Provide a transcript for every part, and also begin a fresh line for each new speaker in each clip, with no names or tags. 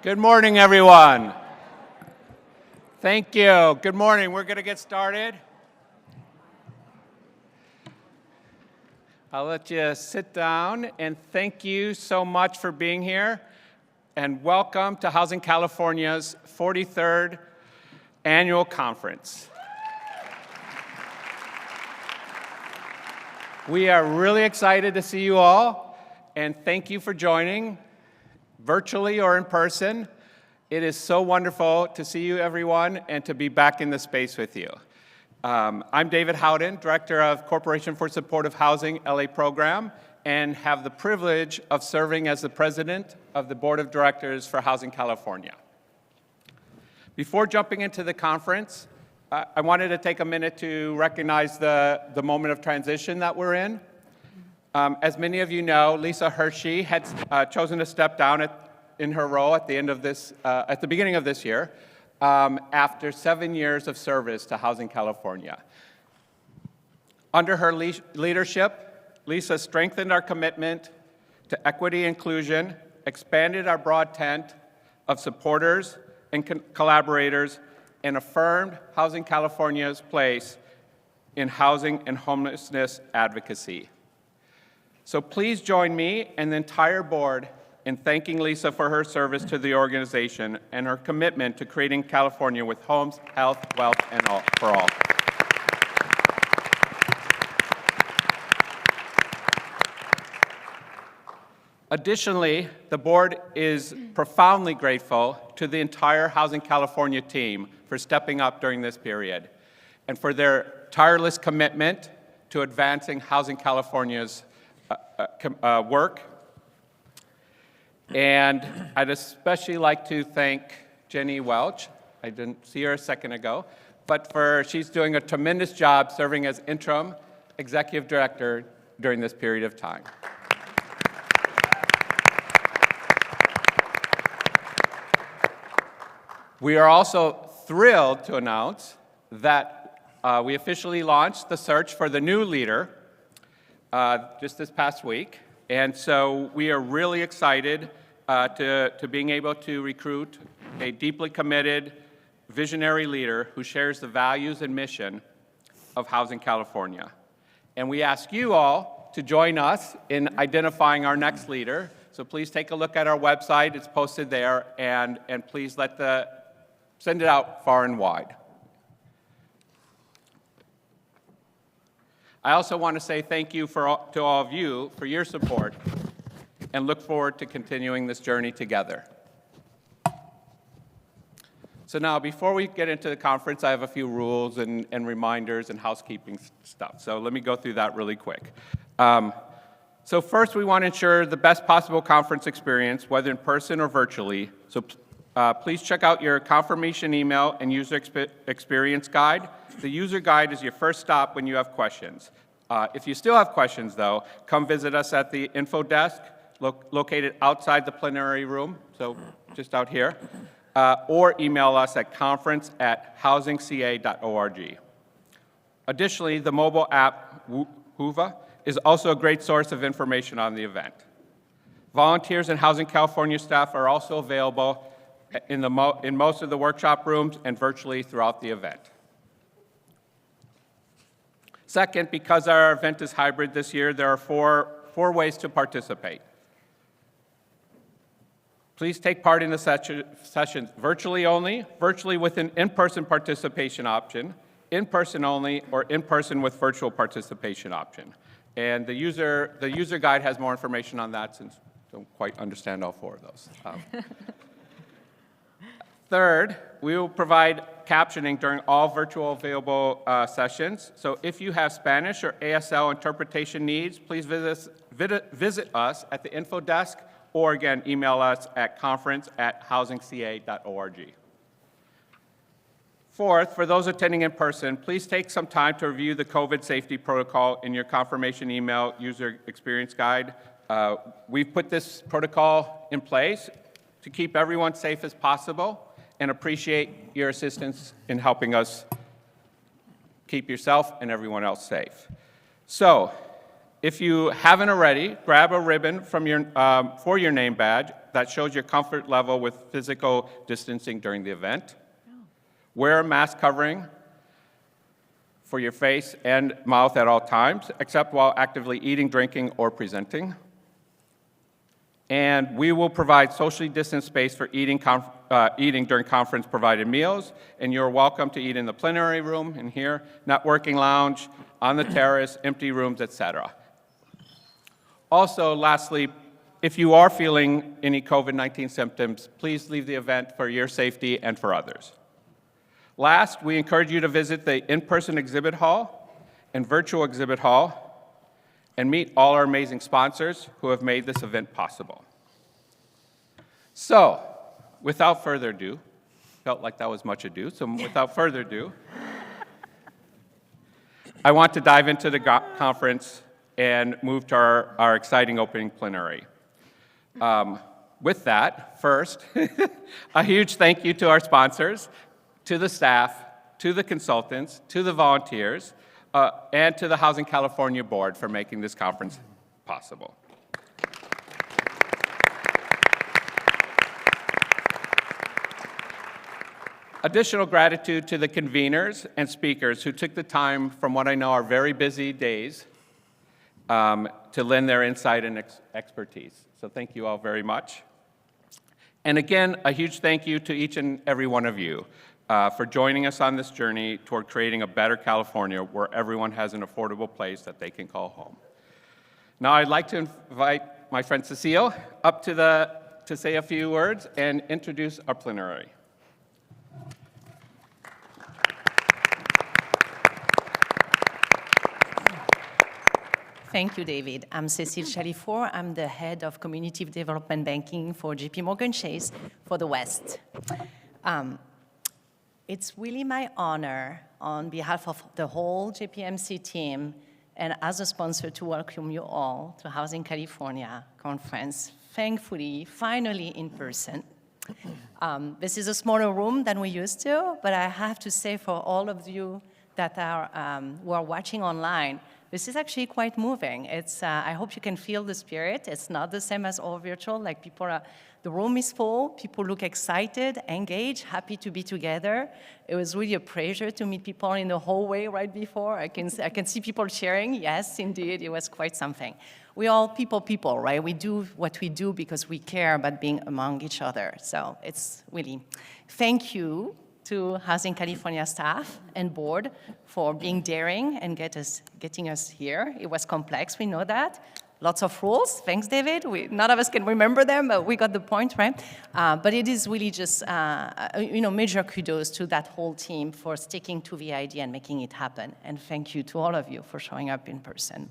Good morning, everyone. Thank you. Good morning. We're going to get started. I'll let you sit down, and thank you so much for being here, and welcome to Housing California's 43rd Annual Conference. We are really excited to see you all, and thank you for joining, virtually or in person. It is so wonderful to see you, everyone, and to be back in the space with you. I'm David Howden, Director of Corporation for Supportive Housing LA Program, and have the privilege of serving as the President of the Board of Directors for Housing California. Before jumping into the conference, I wanted to take a minute to recognize the moment of transition that we're in. As many of you know, Lisa Hershey had chosen to step down in her role at the beginning of this year, after 7 years of service to Housing California. Under her leadership, Lisa strengthened our commitment to equity and inclusion, expanded our broad tent of supporters and collaborators, and affirmed Housing California's place in housing and homelessness advocacy. So please join me and the entire board in thanking Lisa for her service to the organization and her commitment to creating California with homes, health, wealth, and all, for all. Additionally, the board is profoundly grateful to the entire Housing California team for stepping up during this period and for their tireless commitment to advancing Housing California's work. And I'd especially like to thank Jenny Welch. I didn't see her a second ago, but she's doing a tremendous job serving as interim executive director during this period of time. We are also thrilled to announce that we officially launched the search for the new leader just this past week. And so we are really excited to being able to recruit a deeply committed, visionary leader who shares the values and mission of Housing California. And we ask you all to join us in identifying our next leader. So please take a look at our website. It's posted there, and please send it out far and wide. I also want to say thank you to all of you for your support and look forward to continuing this journey together. So now, before we get into the conference, I have a few rules and reminders and housekeeping stuff. So let me go through that really quick. So first, we want to ensure the best possible conference experience, whether in person or virtually. So please check out your confirmation email and user experience guide. The user guide is your first stop when you have questions. If you still have questions, though, come visit us at the info desk located outside the plenary room, so just out here, or email us at conference@housingca.org. Additionally, the mobile app, Whova, is also a great source of information on the event. Volunteers and Housing California staff are also available in most of the workshop rooms and virtually throughout the event. Second, because our event is hybrid this year, there are four ways to participate. Please take part in the sessions virtually only, virtually with an in-person participation option, in-person only, or in-person with virtual participation option. And the user guide has more information on that, since I don't quite understand all four of those. Third, we will provide captioning during all virtual available sessions. So if you have Spanish or ASL interpretation needs, please visit us at the info desk, or again, email us at conference@housingca.org. Fourth, for those attending in person, please take some time to review the COVID safety protocol in your confirmation email user experience guide. We've put this protocol in place to keep everyone safe as possible, and appreciate your assistance in helping us keep yourself and everyone else safe. So, If you haven't already, grab a ribbon from for your name badge that shows your comfort level with physical distancing during the event. Wear a mask covering for your face and mouth at all times, except while actively eating, drinking, or presenting. And we will provide socially distanced space for eating during conference-provided meals, and you're welcome to eat in the plenary room, in here, networking lounge, on the terrace, empty rooms, etc. Also, lastly, if you are feeling any COVID-19 symptoms, please leave the event for your safety and for others. Last, we encourage you to visit the in-person exhibit hall and virtual exhibit hall and meet all our amazing sponsors who have made this event possible. So, without further ado, felt like that was much ado, so without further ado, I want to dive into the conference and move to our exciting opening plenary. With that, first, a huge thank you to our sponsors, to the staff, to the consultants, to the volunteers, and to the Housing California Board for making this conference possible. Additional gratitude to the conveners and speakers who took the time from what I know are very busy days to lend their insight and expertise. So thank you all very much. And again, a huge thank you to each and every one of you for joining us on this journey toward creating a better California where everyone has an affordable place that they can call home. Now I'd like to invite my friend Cecile up to say a few words and introduce our plenary.
Thank you, David. I'm Cecile Chalifour. I'm the head of Community Development Banking for JPMorgan Chase for the West. It's really my honor on behalf of the whole JPMC team and as a sponsor to welcome you all to Housing California conference, thankfully, finally in person. This is a smaller room than we used to, but I have to say for all of you that who are watching online, this is actually quite moving. I hope you can feel the spirit. It's not the same as all virtual, like the room is full, people look excited, engaged, happy to be together. It was really a pleasure to meet people in the hallway right before. I can see people cheering. Yes, indeed, it was quite something. We all people, right? We do what we do because we care about being among each other. So it's really, thank you to Housing California staff and board for being daring and getting us here. It was complex, we know that. Lots of rules, thanks David. None of us can remember them, but we got the point, right? But it is really just, major kudos to that whole team for sticking to the idea and making it happen. And thank you to all of you for showing up in person.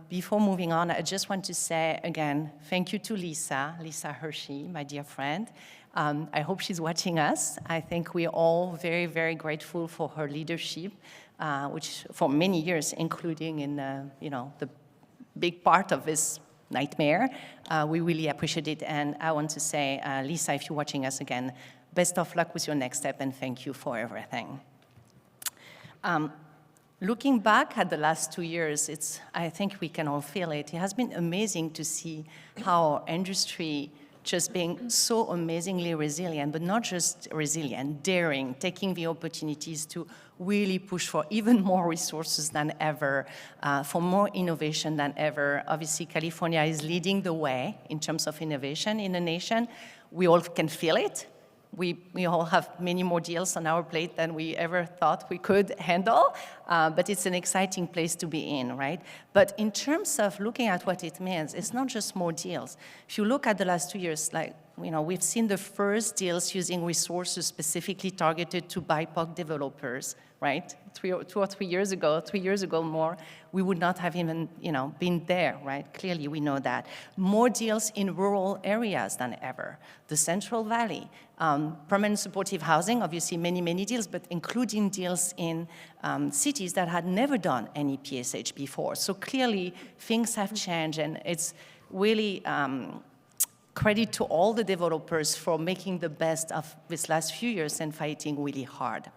Before moving on, I just want to say again, thank you to Lisa Hershey, my dear friend. I hope she's watching us. I think we're all very, very grateful for her leadership, which for many years, including in the big part of this nightmare. We really appreciate it. And I want to say, Lisa, if you're watching us again, best of luck with your next step and thank you for everything. Looking back at the last 2 years, I think we can all feel it. It has been amazing to see how our industry just being so amazingly resilient, but not just resilient, daring, taking the opportunities to really push for even more resources than ever, for more innovation than ever. Obviously, California is leading the way in terms of innovation in the nation. We all can feel it. We all have many more deals on our plate than we ever thought we could handle, but it's an exciting place to be in, right? But in terms of looking at what it means, it's not just more deals. If you look at the last 2 years, we've seen the first deals using resources specifically targeted to BIPOC developers, right? 2 or 3 years ago, 3 years ago more, we would not have even, been there, right? Clearly, we know that. More deals in rural areas than ever. The Central Valley, permanent supportive housing, obviously many deals, but including deals in cities that had never done any PSH before. So clearly, things have changed, and it's really credit to all the developers for making the best of this last few years and fighting really hard.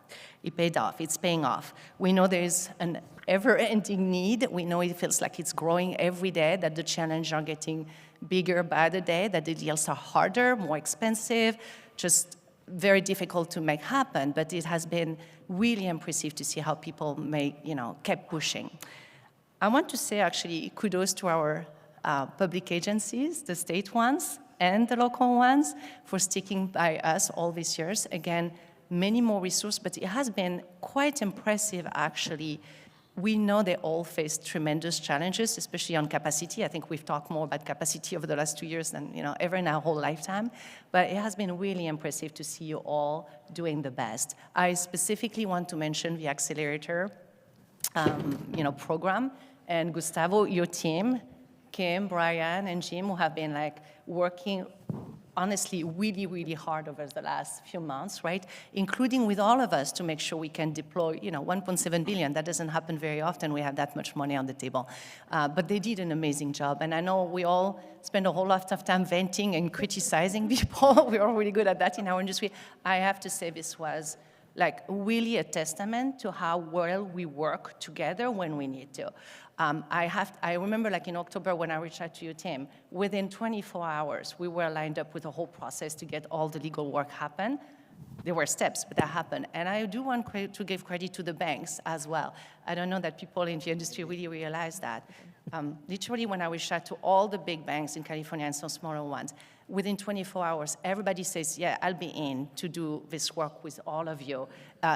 It paid off. It's paying off. We know there is an ever-ending need. We know it feels like it's growing every day, that the challenges are getting bigger by the day, that the deals are harder, more expensive, just very difficult to make happen. But it has been really impressive to see how people kept pushing. I want to say, actually, kudos to our public agencies, the state ones and the local ones, for sticking by us all these years. Again, many more resources, but it has been quite impressive, actually. We know they all face tremendous challenges, especially on capacity. I think we've talked more about capacity over the last 2 years than ever in our whole lifetime. But it has been really impressive to see you all doing the best. I specifically want to mention the accelerator program, and Gustavo, your team, Kim, Brian, and Jim, who have been working honestly really, really hard over the last few months, right? Including with all of us to make sure we can deploy, 1.7 billion. That doesn't happen very often. We have that much money on the table. But they did an amazing job. And I know we all spend a whole lot of time venting and criticizing people. We're all really good at that in our industry. I have to say this was really a testament to how well we work together when we need to. I remember in October when I reached out to your team, within 24 hours, we were lined up with a whole process to get all the legal work happen. There were steps, but that happened. And I do want to give credit to the banks as well. I don't know that people in the industry really realize that. Literally, when I reached out to all the big banks in California and some smaller ones, within 24 hours, everybody says, yeah, I'll be in to do this work with all of you.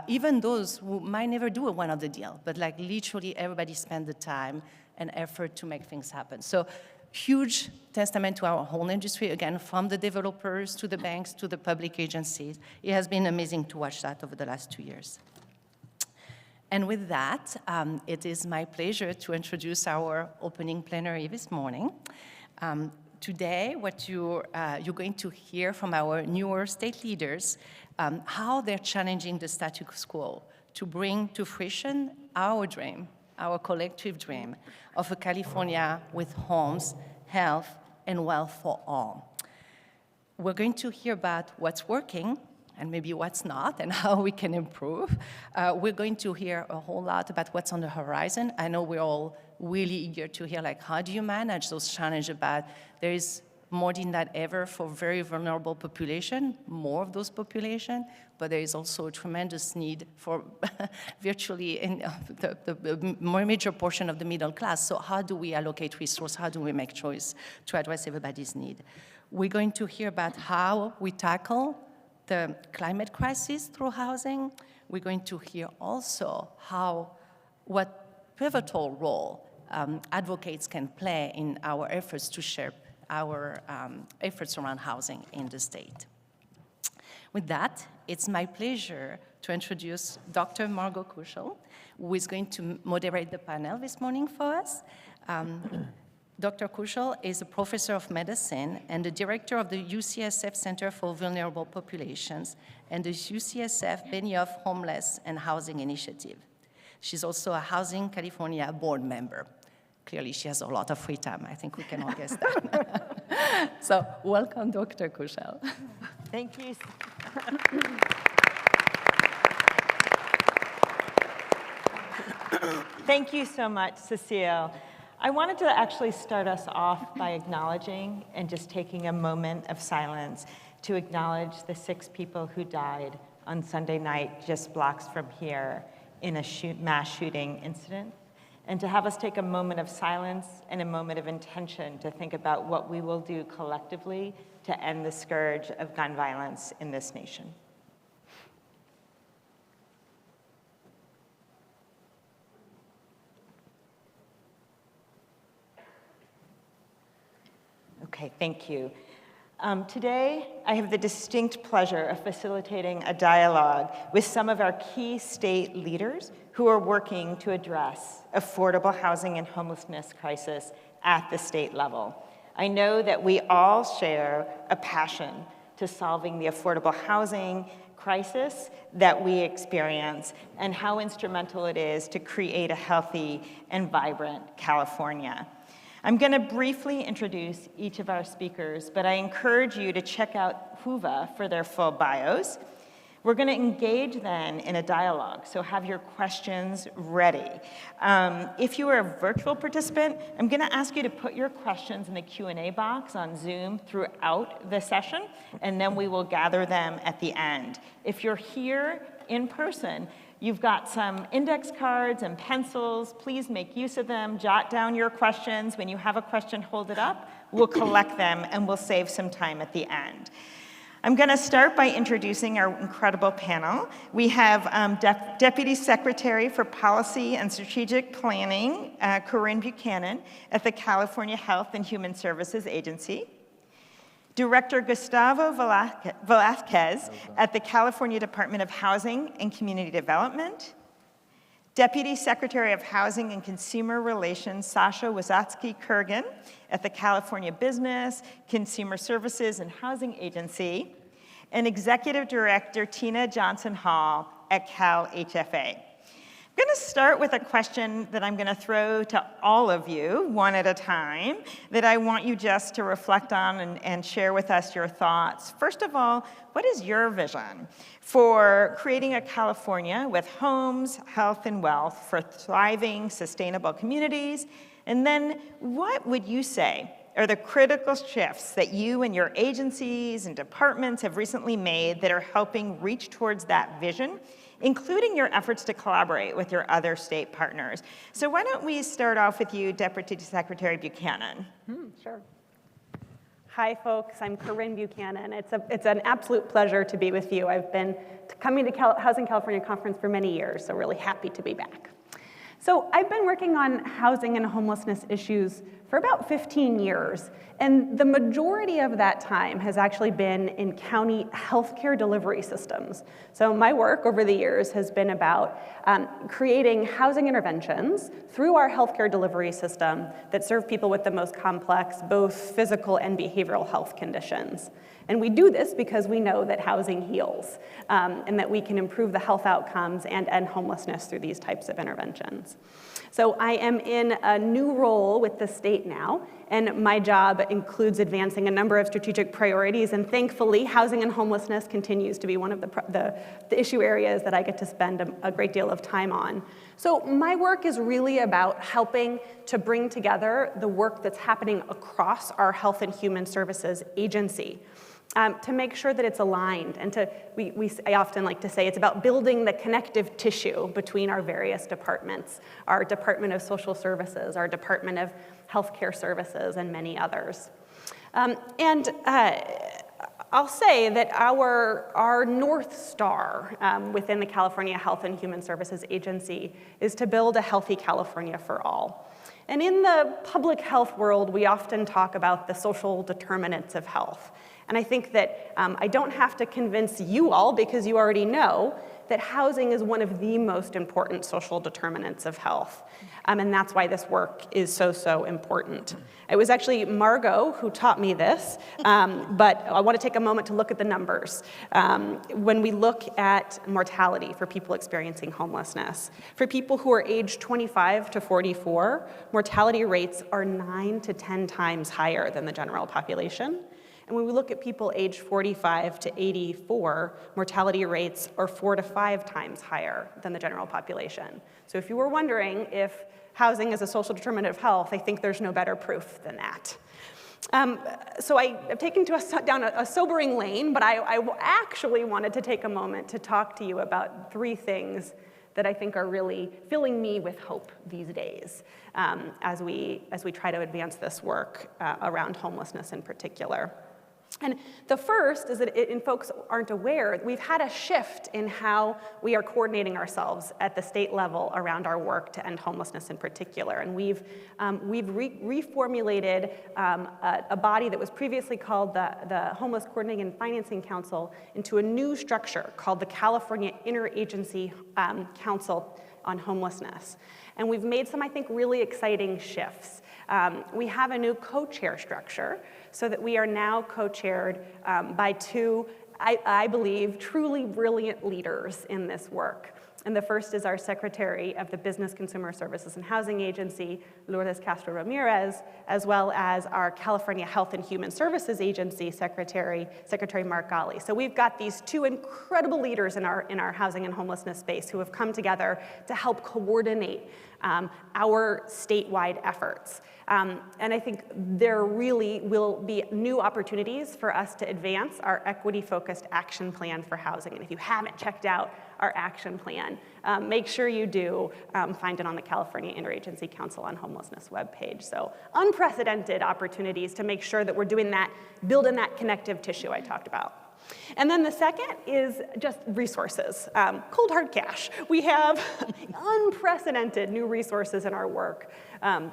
Even those who might never do one of the deal, but literally everybody spent the time and effort to make things happen. So huge testament to our whole industry, again, from the developers to the banks to the public agencies. It has been amazing to watch that over the last 2 years. And with that, it is my pleasure to introduce our opening plenary this morning. Today, what you're going to hear from our newer state leaders, how they're challenging the status quo to bring to fruition our dream, our collective dream of a California with homes, health, and wealth for all. We're going to hear about what's working and maybe what's not and how we can improve. We're going to hear a whole lot about what's on the horizon. I know we're all really eager to hear how do you manage those challenges about there is more than that ever for very vulnerable population, more of those population, but there is also a tremendous need for virtually in the more major portion of the middle class. So how do we allocate resources? How do we make choice to address everybody's need? We're going to hear about how we tackle the climate crisis through housing. We're going to hear also what pivotal role advocates can play in our efforts to shape our efforts around housing in the state. With that, it's my pleasure to introduce Dr. Margot Kuschel, who is going to moderate the panel this morning for us. Dr. Kuschel is a professor of medicine and the director of the UCSF Center for Vulnerable Populations and the UCSF Benioff Homeless and Housing Initiative. She's also a Housing California board member. Clearly, she has a lot of free time. I think we can all guess that. So welcome, Dr. Kuschel.
Thank you. Thank you so much, Cecile. I wanted to actually start us off by acknowledging and just taking a moment of silence to acknowledge the 6 people who died on Sunday night just blocks from here in a mass shooting incident, and to have us take a moment of silence and a moment of intention to think about what we will do collectively to end the scourge of gun violence in this nation. Okay, thank you. Today, I have the distinct pleasure of facilitating a dialogue with some of our key state leaders who are working to address affordable housing and homelessness crisis at the state level. I know that we all share a passion to solving the affordable housing crisis that we experience and how instrumental it is to create a healthy and vibrant California. I'm going to briefly introduce each of our speakers, but I encourage you to check out HUVA for their full bios. We're going to engage then in a dialogue, so have your questions ready. If you are a virtual participant, I'm going to ask you to put your questions in the Q&A box on Zoom throughout the session, and then we will gather them at the end. If you're here in person, you've got some index cards and pencils. Please make use of them. Jot down your questions. When you have a question, hold it up. We'll collect them, and we'll save some time at the end. I'm going to start by introducing our incredible panel. We have Deputy Secretary for Policy and Strategic Planning, Corinne Buchanan, at the California Health and Human Services Agency. Director Gustavo Velazquez at the California Department of Housing and Community Development. Deputy Secretary of Housing and Consumer Relations, Sasha Wazatsky-Kurgan at the California Business, Consumer Services, and Housing Agency, and Executive Director Tina Johnson-Hall at Cal HFA. I'm going to start with a question that I'm going to throw to all of you, one at a time, that I want you just to reflect on and share with us your thoughts. First of all, what is your vision for creating a California with homes, health, and wealth for thriving, sustainable communities? And then what would you say are the critical shifts that you and your agencies and departments have recently made that are helping reach towards that vision, including your efforts to collaborate with your other state partners? So why don't we start off with you, Deputy Secretary Buchanan?
Sure. Hi, folks. I'm Corinne Buchanan. It's an absolute pleasure to be with you. I've been coming to Housing California Conference for many years, so really happy to be back. So I've been working on housing and homelessness issues for about 15 years, and the majority of that time has actually been in county healthcare delivery systems. So my work over the years has been about creating housing interventions through our healthcare delivery system that serve people with the most complex, both physical and behavioral health conditions. And we do this because we know that housing heals, and that we can improve the health outcomes and end homelessness through these types of interventions. So I am in a new role with the state now, and my job includes advancing a number of strategic priorities, and thankfully, housing and homelessness continues to be one of the issue areas that I get to spend a great deal of time on. So my work is really about helping to bring together the work that's happening across our Health and Human Services Agency. To make sure that it's aligned, and I often like to say it's about building the connective tissue between our various departments, our Department of Social Services, our Department of Healthcare Services, and many others. I'll say that our North Star within the California Health and Human Services Agency is to build a healthy California for all. And in the public health world, we often talk about the social determinants of health. And I think that I don't have to convince you all, because you already know, that housing is one of the most important social determinants of health. And that's why this work is so important. It was actually Margot who taught me this, but I want to take a moment to look at the numbers. When we look at mortality for people experiencing homelessness, for people who are aged 25 to 44, mortality rates are 9 to 10 times higher than the general population. And when we look at people aged 45 to 84, mortality rates are 4 to 5 times higher than the general population. So if you were wondering if housing is a social determinant of health, I think there's no better proof than that. So I've taken down a sobering lane, but I actually wanted to take a moment to talk to you about 3 things that I think are really filling me with hope these days as we try to advance this work around homelessness in particular. And the first is that, and folks aren't aware, we've had a shift in how we are coordinating ourselves at the state level around our work to end homelessness in particular. And we've reformulated a body that was previously called the Homeless Coordinating and Financing Council into a new structure called the California Interagency Council on Homelessness. And we've made some, I think, really exciting shifts. We have a new co-chair structure, so that we are now co-chaired by 2, I believe, truly brilliant leaders in this work. And the first is our Secretary of the Business, Consumer Services and Housing Agency, Lourdes Castro Ramirez, as well as our California Health and Human Services Agency Secretary Mark Ghali. So we've got these two incredible leaders in our housing and homelessness space who have come together to help coordinate our statewide efforts. And I think there really will be new opportunities for us to advance our equity-focused action plan for housing. And if you haven't checked out our action plan, make sure you do. Find it on the California Interagency Council on Homelessness webpage. So unprecedented opportunities to make sure that we're doing that, building that connective tissue I talked about. And then the second is just resources, cold hard cash. We have unprecedented new resources in our work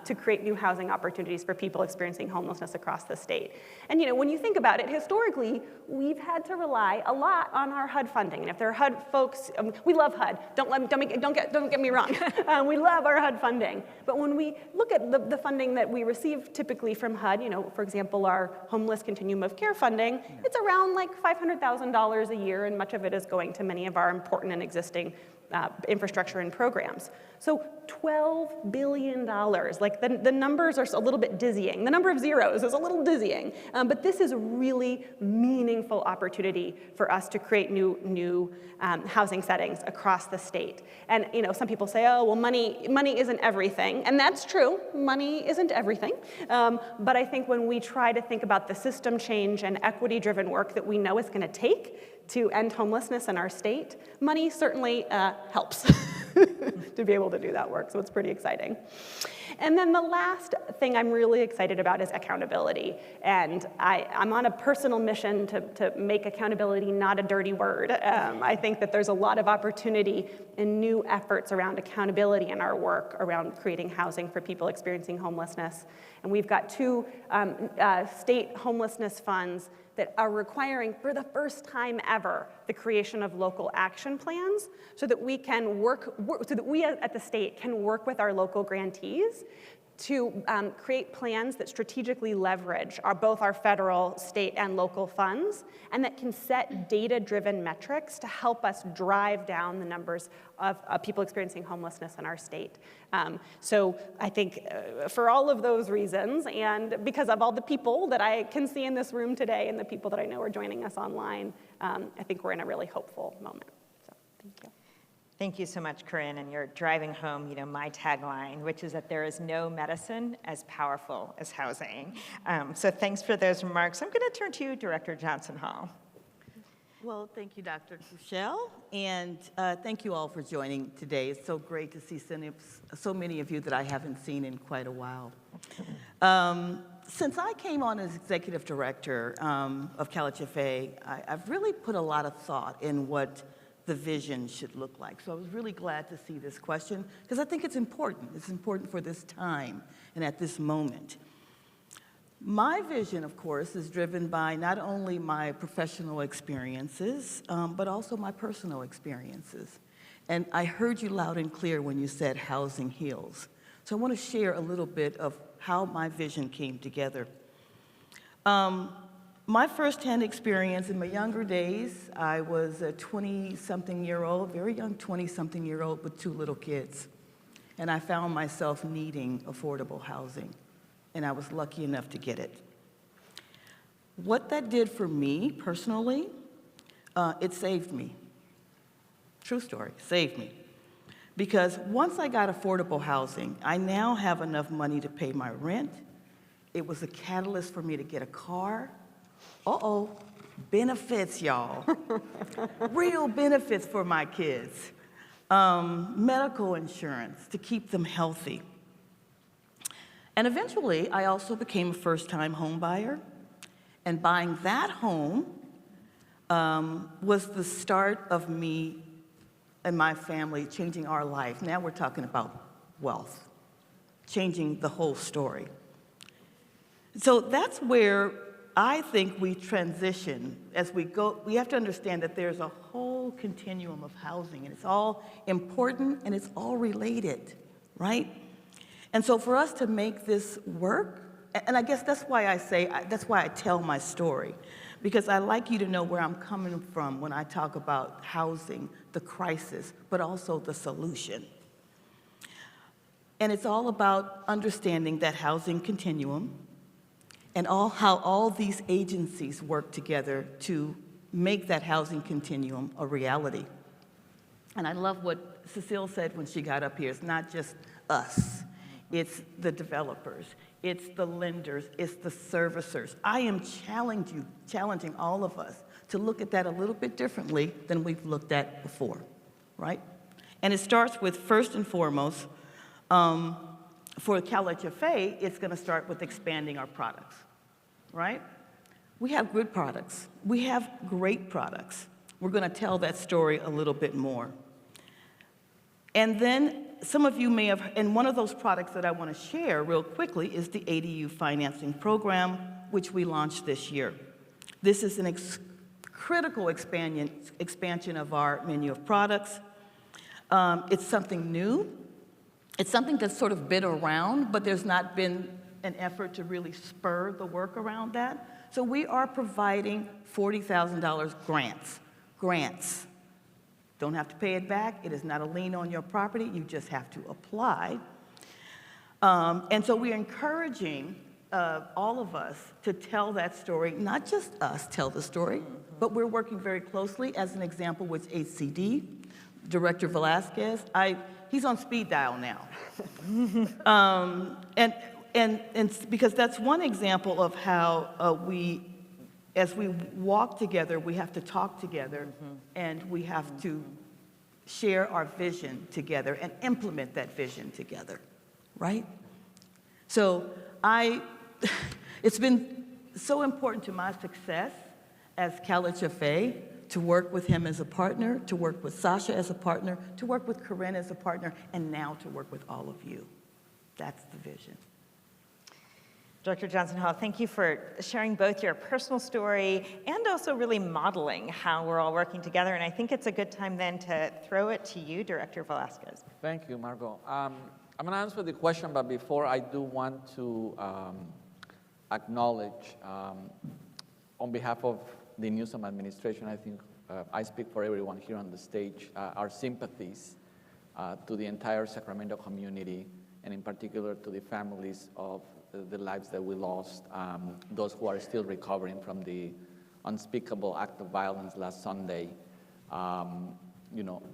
to create new housing opportunities for people experiencing homelessness across the state. And when you think about it, historically, we've had to rely a lot on our HUD funding. And if there are HUD folks, we love HUD. Don't get me wrong. We love our HUD funding. But when we look at the funding that we receive typically from HUD, for example, our Homeless Continuum of Care funding, it's around like $500,000 a year, and much of it is going to many of our important and existing infrastructure and programs. So $12 billion, like the numbers are a little bit dizzying. The number of zeros is a little dizzying, but this is a really meaningful opportunity for us to create new housing settings across the state. And some people say, oh, well, money isn't everything, and that's true. Money isn't everything, but I think when we try to think about the system change and equity-driven work that we know it's going to take to end homelessness in our state, money certainly helps to be able to do that work, so it's pretty exciting. And then the last thing I'm really excited about is accountability. And I'm on a personal mission to make accountability not a dirty word. I think that there's a lot of opportunity and new efforts around accountability in our work around creating housing for people experiencing homelessness. And we've got two state homelessness funds that are requiring, for the first time ever, the creation of local action plans so that we can so that we at the state can work with our local grantees to create plans that strategically leverage both our federal, state, and local funds, and that can set data-driven metrics to help us drive down the numbers of people experiencing homelessness in our state. So I think for all of those reasons, and because of all the people that I can see in this room today and the people that I know are joining us online, I think we're in a really hopeful moment. So thank you.
Thank you so much, Corinne, and you're driving home, my tagline, which is that there is no medicine as powerful as housing. So thanks for those remarks. I'm going to turn to you, Director Johnson-Hall.
Well, thank you, Dr. Cushell, and thank you all for joining today. It's so great to see so many of you that I haven't seen in quite a while. Since I came on as Executive Director of CalHFA, I've really put a lot of thought in what the vision should look like. So I was really glad to see this question, because I think it's important. It's important for this time and at this moment. My vision, of course, is driven by not only my professional experiences, but also my personal experiences. And I heard you loud and clear when you said housing heals. So I want to share a little bit of how my vision came together. My firsthand experience in my younger days, I was a 20-something-year-old, very young 20-something-year-old with 2 little kids. And I found myself needing affordable housing. And I was lucky enough to get it. What that did for me personally, it saved me. True story, saved me. Because once I got affordable housing, I now have enough money to pay my rent. It was a catalyst for me to get a car. Benefits, y'all. Real benefits for my kids. Medical insurance to keep them healthy. And eventually, I also became a first-time home buyer. And buying that home was the start of me and my family changing our life. Now we're talking about wealth, changing the whole story. So that's where I think we transition as we go. We have to understand that there's a whole continuum of housing, and it's all important and it's all related, right? And so for us to make this work, and I guess that's why I tell my story, because I like you to know where I'm coming from when I talk about housing, the crisis, but also the solution. And it's all about understanding that housing continuum and how all these agencies work together to make that housing continuum a reality. And I love what Cecile said when she got up here. It's not just us. It's the developers. It's the lenders. It's the servicers. I am challenging all of us to look at that a little bit differently than we've looked at before, right? And it starts with, first and foremost, for CalHFA, it's going to start with expanding our products, right? We have good products. We have great products. We're going to tell that story a little bit more. And then some of you may have, and one of those products that I want to share real quickly is the ADU financing program, which we launched this year. This is an critical expansion of our menu of products. It's something new. It's something that's sort of been around, but there's not been an effort to really spur the work around that. So we are providing $40,000 grants. Don't have to pay it back. It is not a lien on your property. You just have to apply. And so we're encouraging all of us to tell that story, not just us tell the story, but we're working very closely, as an example, with HCD, Director Velasquez. He's on speed dial now. And because that's one example of how as we walk together, we have to talk together, and we have to share our vision together and implement that vision together, right? So it's been so important to my success as CalHFA to work with him as a partner, to work with Sasha as a partner, to work with Corinne as a partner, and now to work with all of you. That's the vision.
Dr. Johnson-Hall, thank you for sharing both your personal story and also really modeling how we're all working together. And I think it's a good time then to throw it to you, Director Velasquez.
Thank you, Margot. I'm going to answer the question, but before I do want to acknowledge, on behalf of the Newsom administration, I think I speak for everyone here on the stage, our sympathies to the entire Sacramento community, and in particular to the families of the lives that we lost, those who are still recovering from the unspeakable act of violence last Sunday.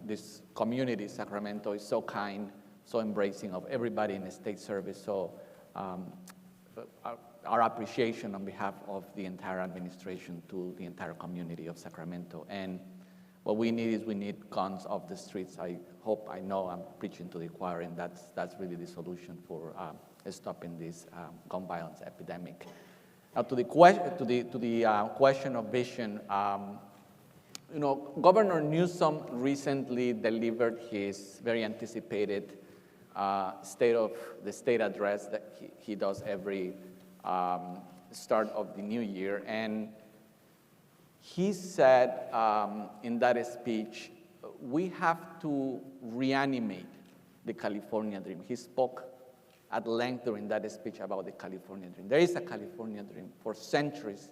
This community, Sacramento, is so kind, so embracing of everybody in the state service. So our appreciation on behalf of the entire administration to the entire community of Sacramento. And what we need guns off the streets. I know I'm preaching to the choir, and that's really the solution for stopping this gun violence epidemic. Now, to the question of vision, Governor Newsom recently delivered his very anticipated state address that he does every start of the new year, and he said in that speech, we have to reanimate the California dream. He spoke at length during that speech about the California dream. There is a California dream. For centuries,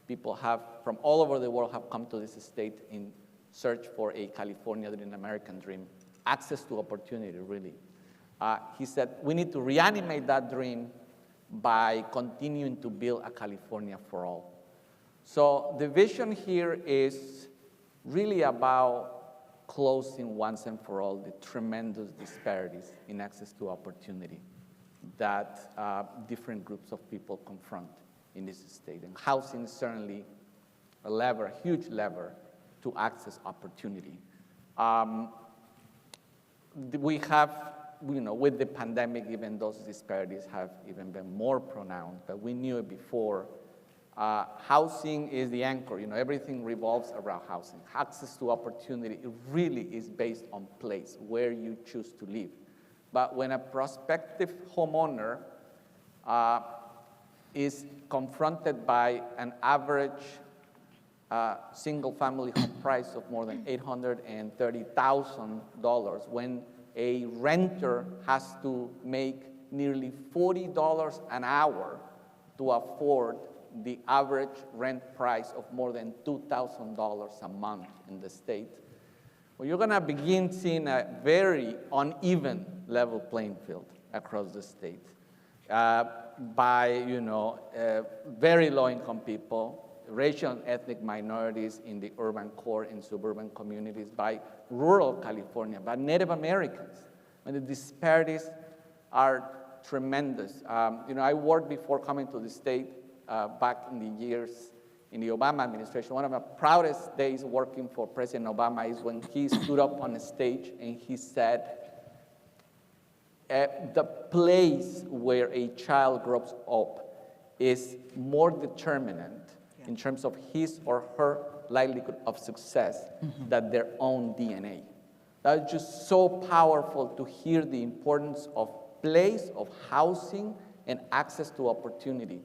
people from all over the world have come to this state in search for a California dream, American dream, access to opportunity, really. He said, we need to reanimate that dream by continuing to build a California for all. So the vision here is really about closing once and for all the tremendous disparities in access to opportunity that different groups of people confront in this state. And housing is certainly a huge lever to access opportunity. We have, with the pandemic, even those disparities have even been more pronounced, but we knew it before. Housing is the anchor. Everything revolves around housing. Access to opportunity, it really is based on place, where you choose to live. But when a prospective homeowner is confronted by an average single-family home price of more than $830,000, when a renter has to make nearly $40 an hour to afford the average rent price of more than $2,000 a month in the state, well, you're going to begin seeing a very uneven level playing field across the state by, very low-income people, racial and ethnic minorities in the urban core and suburban communities, by rural California, by Native Americans. And the disparities are tremendous. I worked before coming to the state back in the years in the Obama administration. One of my proudest days working for President Obama is when he stood up on a stage and he said, the place where a child grows up is more determinant in terms of his or her likelihood of success than their own DNA. That's just so powerful to hear the importance of place, of housing, and access to opportunity.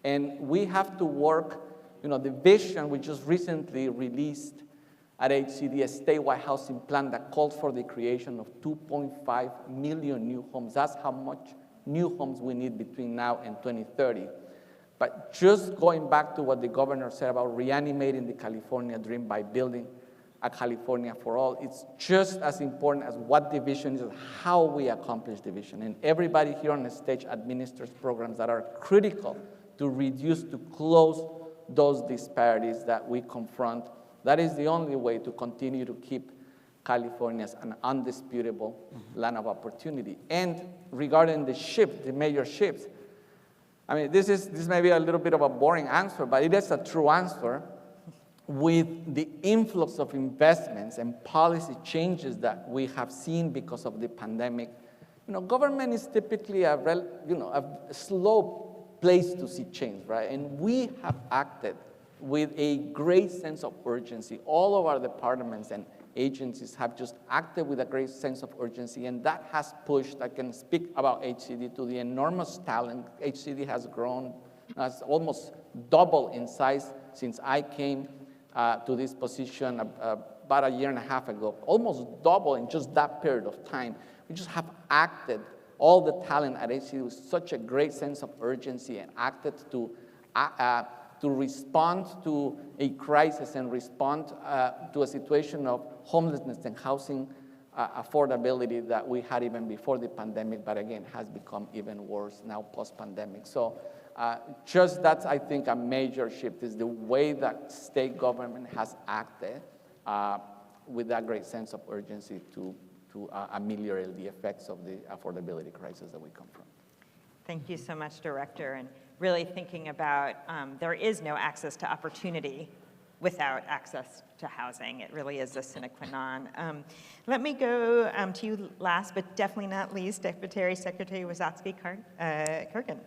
And we have to work, the vision we just recently released at HCD, a statewide housing plan that calls for the creation of 2.5 million new homes. That's how much new homes we need between now and 2030. But just going back to what the governor said about reanimating the California dream by building a California for all, it's just as important as what the vision is, how we accomplish the vision. And everybody here on the stage administers programs that are critical to reduce, to close those disparities that we confront. That is the only way to continue to keep California as an undisputable land of opportunity. And regarding the shift, the major shifts, I mean, this may be a little bit of a boring answer, but it is a true answer. With the influx of investments and policy changes that we have seen because of the pandemic, government is typically a slow place to see change, right? And we have acted with a great sense of urgency. All of our departments and agencies have just acted with a great sense of urgency, and that has pushed, I can speak about HCD, to the enormous talent. HCD has grown, has almost doubled in size since I came to this position about a year and a half ago, almost double in just that period of time. We just have acted, all the talent at HCD, with such a great sense of urgency, and acted to respond to a crisis and respond to a situation of homelessness and housing affordability that we had even before the pandemic, but again, has become even worse now post-pandemic. So just that's, I think, a major shift, is the way that state government has acted with that great sense of urgency to ameliorate the effects of the affordability crisis that we confront.
Thank you so much, Director. And really thinking about there is no access to opportunity without access to housing. It really is a sine qua non. Let me go to you last, but definitely not least, Deputy Secretary Wasatsky-Kurgan.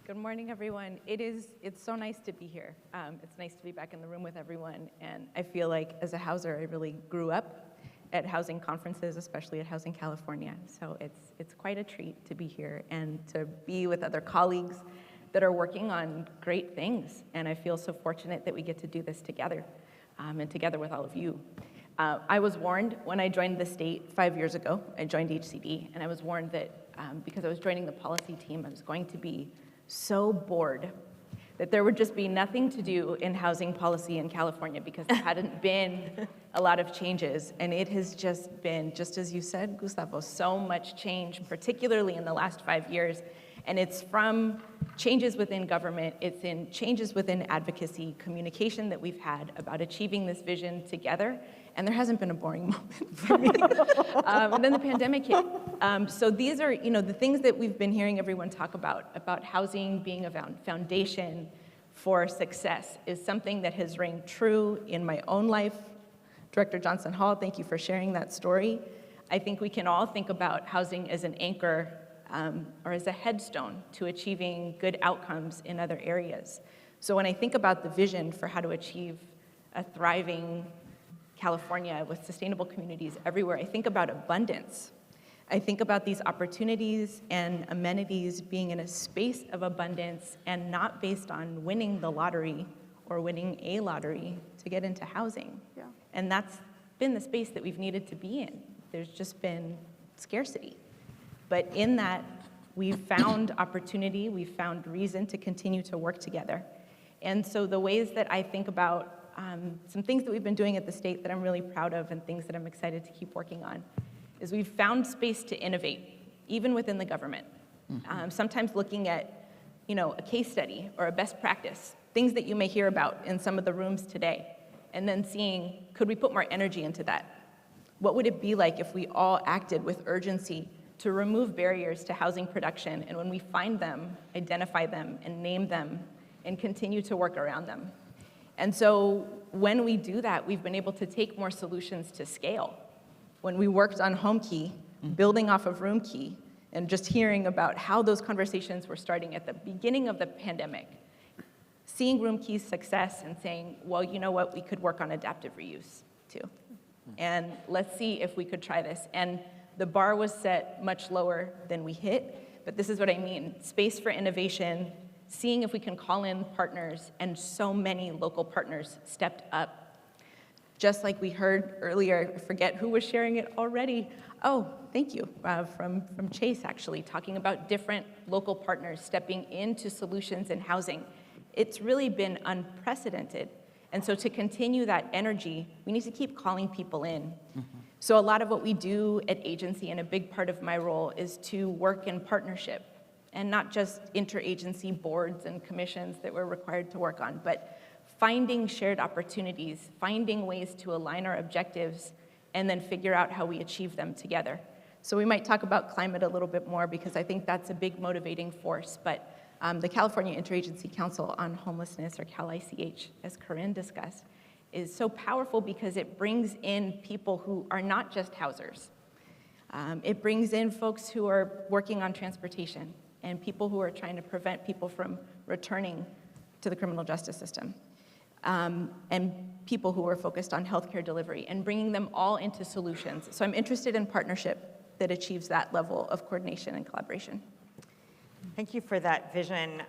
Good morning, everyone. It's so nice to be here. It's nice to be back in the room with everyone. And I feel like as a houser, I really grew up at housing conferences, especially at Housing California. So it's quite a treat to be here and to be with other colleagues that are working on great things. And I feel so fortunate that we get to do this together, and together with all of you. I was warned when I joined the state 5 years ago. I joined HCD, and I was warned that because I was joining the policy team, I was going to be so bored that there would just be nothing to do in housing policy in California because there hadn't been a lot of changes. And it has just been, just as you said, Gustavo, so much change, particularly in the last 5 years. And it's from changes within government, it's in changes within advocacy, communication that we've had about achieving this vision together. And there hasn't been a boring moment for me. And then the pandemic hit. So these are, the things that we've been hearing everyone talk about housing being a foundation for success, is something that has rang true in my own life. Director Johnson Hall, thank you for sharing that story. I think we can all think about housing as an anchor or as a headstone to achieving good outcomes in other areas. So when I think about the vision for how to achieve a thriving California with sustainable communities everywhere, I think about abundance. I think about these opportunities and amenities being in a space of abundance and not based on winning the lottery or winning a lottery to get into housing. Yeah. And that's been the space that we've needed to be in. There's just been scarcity. But in that, we've found opportunity, we've found reason to continue to work together. And so the ways that I think about some things that we've been doing at the state that I'm really proud of and things that I'm excited to keep working on is we've found space to innovate, even within the government. Sometimes looking at, a case study or a best practice, things that you may hear about in some of the rooms today, and then seeing, could we put more energy into that? What would it be like if we all acted with urgency to remove barriers to housing production, and when we find them, identify them and name them and continue to work around them? And so when we do that, we've been able to take more solutions to scale. When we worked on Home Key, building off of Room Key, and just hearing about how those conversations were starting at the beginning of the pandemic, seeing Room Key's success and saying, well, you know what, we could work on adaptive reuse too. And let's see if we could try this. And the bar was set much lower than we hit, but this is what I mean. Space for innovation, seeing if we can call in partners, and so many local partners stepped up. Just like we heard earlier, I forget who was sharing it already. Oh, thank you, from Chase actually, talking about different local partners stepping into solutions in housing. It's really been unprecedented. And so to continue that energy, we need to keep calling people in. So a lot of what we do at agency, and a big part of my role, is to work in partnership, and not just interagency boards and commissions that we're required to work on, but finding shared opportunities, finding ways to align our objectives, and then figure out how we achieve them together. So we might talk about climate a little bit more, because I think that's a big motivating force, but the California Interagency Council on Homelessness, or CAL-ICH, as Corinne discussed, is so powerful because it brings in people who are not just housers. It brings in folks who are working on transportation, and people who are trying to prevent people from returning to the criminal justice system, and people who are focused on healthcare delivery, and bringing them all into solutions. So I'm interested in partnership that achieves that level of coordination and collaboration.
Thank you for that vision.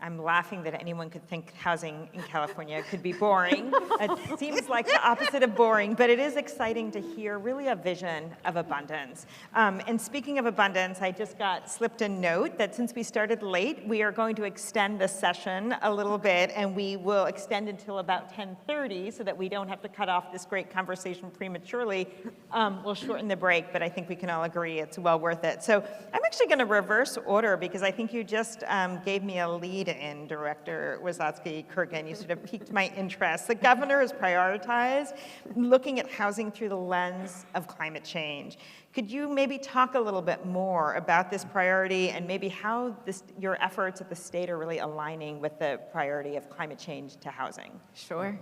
I'm laughing that anyone could think housing in California could be boring. It seems like the opposite of boring, but it is exciting to hear really a vision of abundance. And speaking of abundance, I just got slipped a note that since we started late, we are going to extend the session a little bit, and we will extend until about 10:30 so that we don't have to cut off this great conversation prematurely. We'll shorten the break, but I think we can all agree it's well worth it. So I'm actually going to reverse order, because I think you just gave me a lead in, Director Wasatsky-Kurgan. You sort of piqued my interest. The governor has prioritized looking at housing through the lens of climate change. Could you maybe talk a little bit more about this priority, and maybe how your efforts at the state are really aligning with the priority of climate change to housing?
Sure.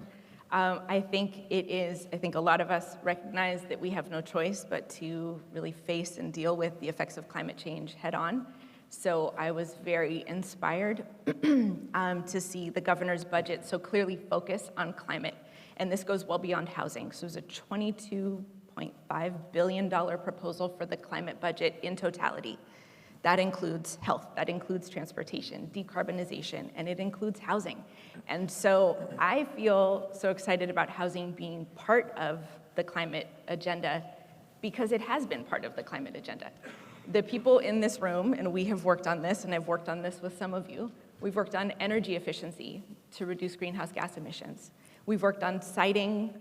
I think a lot of us recognize that we have no choice but to really face and deal with the effects of climate change head on. So I was very inspired to see the governor's budget so clearly focus on climate. And this goes well beyond housing. So it was a $22.5 billion proposal for the climate budget in totality. That includes health, that includes transportation, decarbonization, and it includes housing. And so I feel so excited about housing being part of the climate agenda, because it has been part of the climate agenda. The people in this room, and we have worked on this, and I've worked on this with some of you, we've worked on energy efficiency to reduce greenhouse gas emissions. We've worked on siting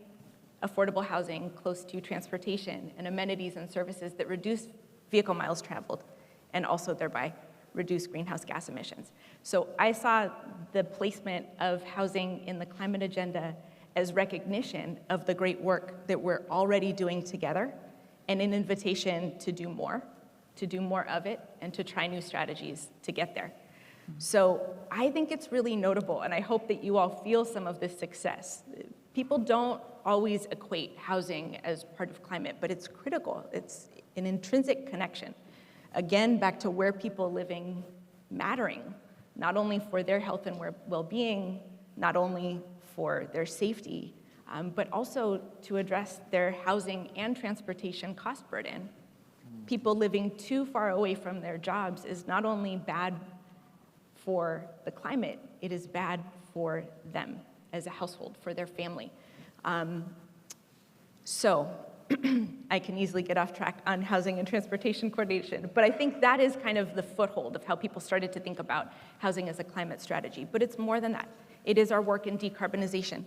affordable housing close to transportation and amenities and services that reduce vehicle miles traveled, and also thereby reduce greenhouse gas emissions. So I saw the placement of housing in the climate agenda as recognition of the great work that we're already doing together, and an invitation to do more of it, and to try new strategies to get there. So I think it's really notable, and I hope that you all feel some of this success. People don't always equate housing as part of climate, but it's critical. It's an intrinsic connection. Again, back to where people living mattering, not only for their health and well-being, not only for their safety, but also to address their housing and transportation cost burden. People living too far away from their jobs is not only bad for the climate, it is bad for them as a household, for their family. So I can easily get off track on housing and transportation coordination, but I think that is kind of the foothold of how people started to think about housing as a climate strategy. But it's more than that. It is our work in decarbonization.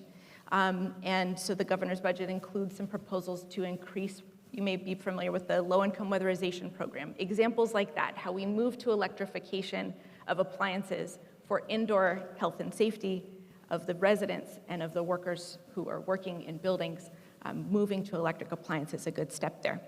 And so the governor's budget includes some proposals to increase, you may be familiar with the low-income weatherization program. Examples like that, how we move to electrification of appliances for indoor health and safety of the residents and of the workers who are working in buildings. Moving to electric appliances is a good step there.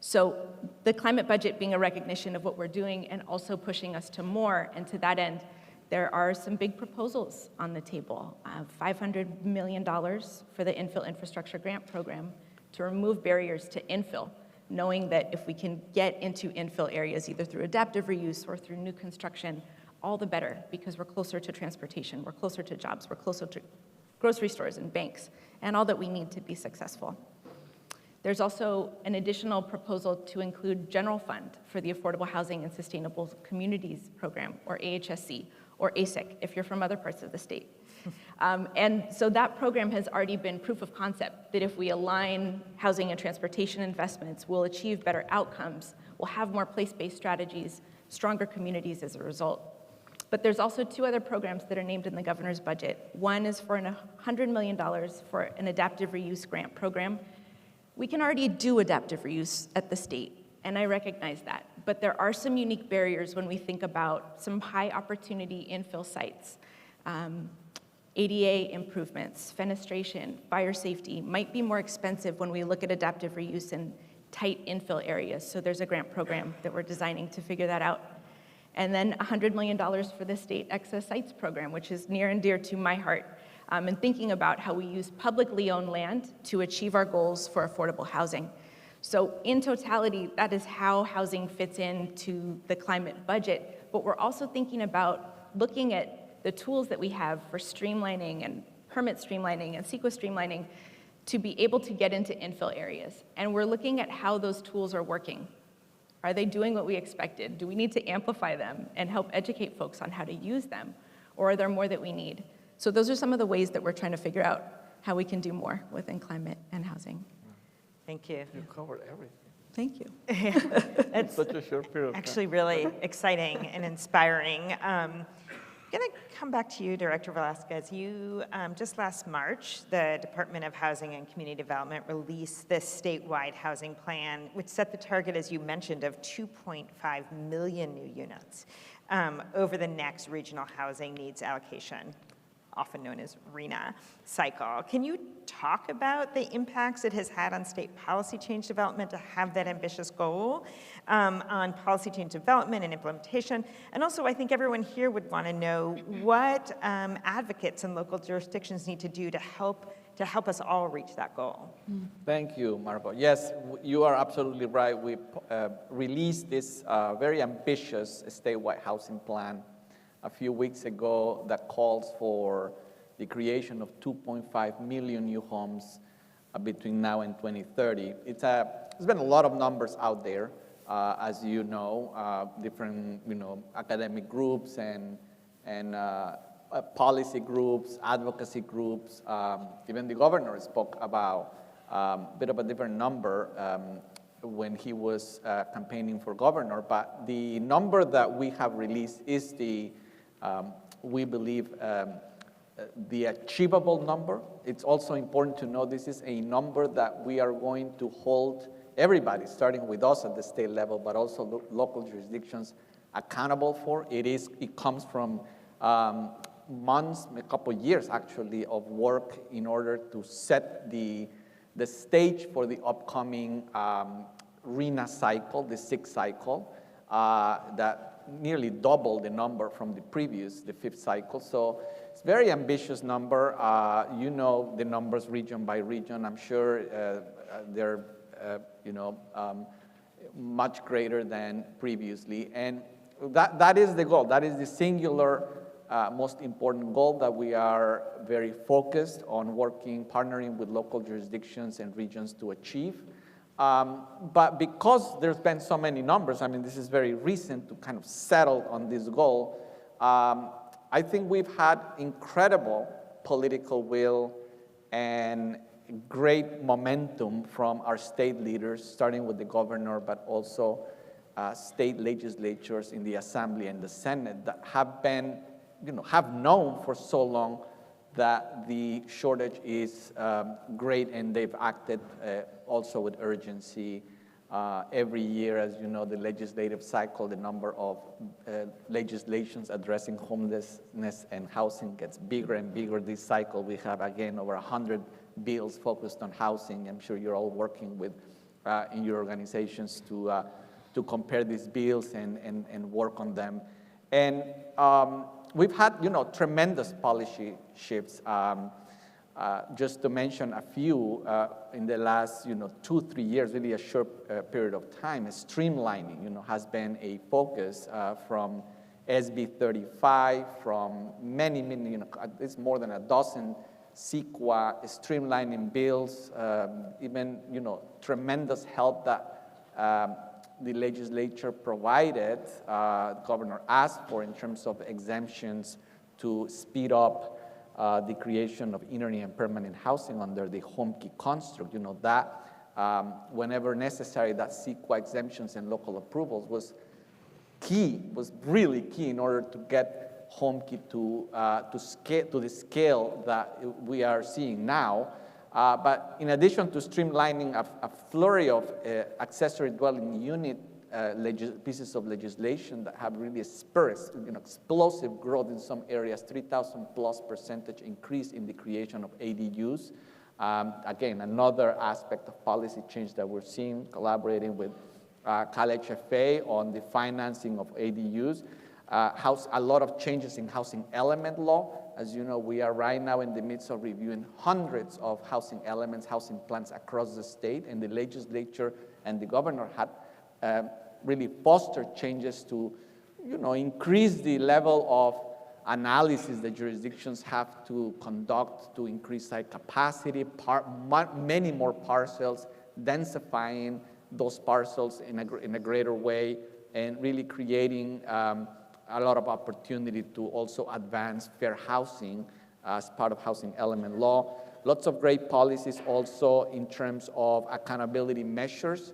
So the climate budget being a recognition of what we're doing and also pushing us to more, and to that end, there are some big proposals on the table. $500 million for the Infill Infrastructure Grant Program to remove barriers to infill, knowing that if we can get into infill areas, either through adaptive reuse or through new construction, all the better, because we're closer to transportation, we're closer to jobs, we're closer to grocery stores and banks, and all that we need to be successful. There's also an additional proposal to include general fund for the Affordable Housing and Sustainable Communities Program, or AHSC, or ASIC, if you're from other parts of the state. And so that program has already been proof of concept that if we align housing and transportation investments, we'll achieve better outcomes, we'll have more place-based strategies, stronger communities as a result. But there's also two other programs that are named in the governor's budget. One is for $100 million for an adaptive reuse grant program. We can already do adaptive reuse at the state, and I recognize that. But there are some unique barriers when we think about some high opportunity infill sites. ADA improvements, fenestration, fire safety might be more expensive when we look at adaptive reuse in tight infill areas. So there's a grant program that we're designing to figure that out. And then $100 million for the state excess sites program, which is near and dear to my heart, and thinking about how we use publicly owned land to achieve our goals for affordable housing. So in totality, that is how housing fits into the climate budget, but we're also thinking about looking at the tools that we have for streamlining and permit streamlining and CEQA streamlining to be able to get into infill areas. And we're looking at how those tools are working. Are they doing what we expected? Do we need to amplify them and help educate folks on how to use them? Or are there more that we need? So those are some of the ways that we're trying to figure out how we can do more within climate and housing.
Thank you.
You covered everything.
Thank you.
It's
Such a short period of time.
actually really exciting and inspiring. I'm going to come back to you, Director Velasquez. You, just last March, the Department of Housing and Community Development released this statewide housing plan, which set the target, as you mentioned, of 2.5 million new units over the next regional housing needs allocation, often known as RHNA cycle. Can you talk about the impacts it has had on state policy change development to have that ambitious goal on policy change development and implementation? And also, I think everyone here would want to know what advocates and local jurisdictions need to do to help us all reach that goal.
Thank you, Margot. Yes, you are absolutely right. We released this very ambitious statewide housing plan a few weeks ago that calls for the creation of 2.5 million new homes between now and 2030. There's been a lot of numbers out there, as you know, different academic groups and policy groups, advocacy groups. Even the governor spoke about a bit of a different number when he was campaigning for governor. But the number that we have released is we believe, the achievable number. It's also important to know this is a number that we are going to hold everybody, starting with us at the state level, but also local jurisdictions accountable for. It comes from months, a couple years actually, of work in order to set the stage for the upcoming RHNA cycle, the sixth cycle, that nearly double the number from the fifth cycle. So it's a very ambitious number. You know the numbers region by region. I'm sure they're much greater than previously. And that is the goal. That is the singular most important goal that we are very focused on partnering with local jurisdictions and regions to achieve. But because there's been so many numbers, I mean, this is very recent to kind of settle on this goal, I think we've had incredible political will and great momentum from our state leaders, starting with the governor, but also state legislatures in the Assembly and the Senate that have been, have known for so long that the shortage is great, and they've acted also with urgency. Every year, as you know, the legislative cycle, the number of legislations addressing homelessness and housing gets bigger and bigger. This cycle, we have, again, over 100 bills focused on housing. I'm sure you're all working with, in your organizations to compare these bills and work on them. And we've had, tremendous policy shifts. Just to mention a few, in the last, 2-3 years, really a short period of time, streamlining, has been a focus from SB 35, from many, it's more than a dozen CEQA streamlining bills, even, tremendous help that the legislature provided, governor asked for in terms of exemptions to speed up the creation of interim and permanent housing under the home key construct. That whenever necessary, that CEQA exemptions and local approvals was really key in order to get home key to the scale that we are seeing now. But in addition to streamlining a flurry of accessory dwelling unit pieces of legislation that have really spurred explosive growth in some areas, 3,000+ % increase in the creation of ADUs. Again, another aspect of policy change that we're seeing, collaborating with College FA on the financing of ADUs. A lot of changes in housing element law. As you know, we are right now in the midst of reviewing hundreds of housing elements, housing plans across the state, and the legislature and the governor had really fostered changes to, increase the level of analysis that jurisdictions have to conduct to increase site capacity, many more parcels, densifying those parcels in a greater way, and really creating a lot of opportunity to also advance fair housing as part of housing element law. Lots of great policies also in terms of accountability measures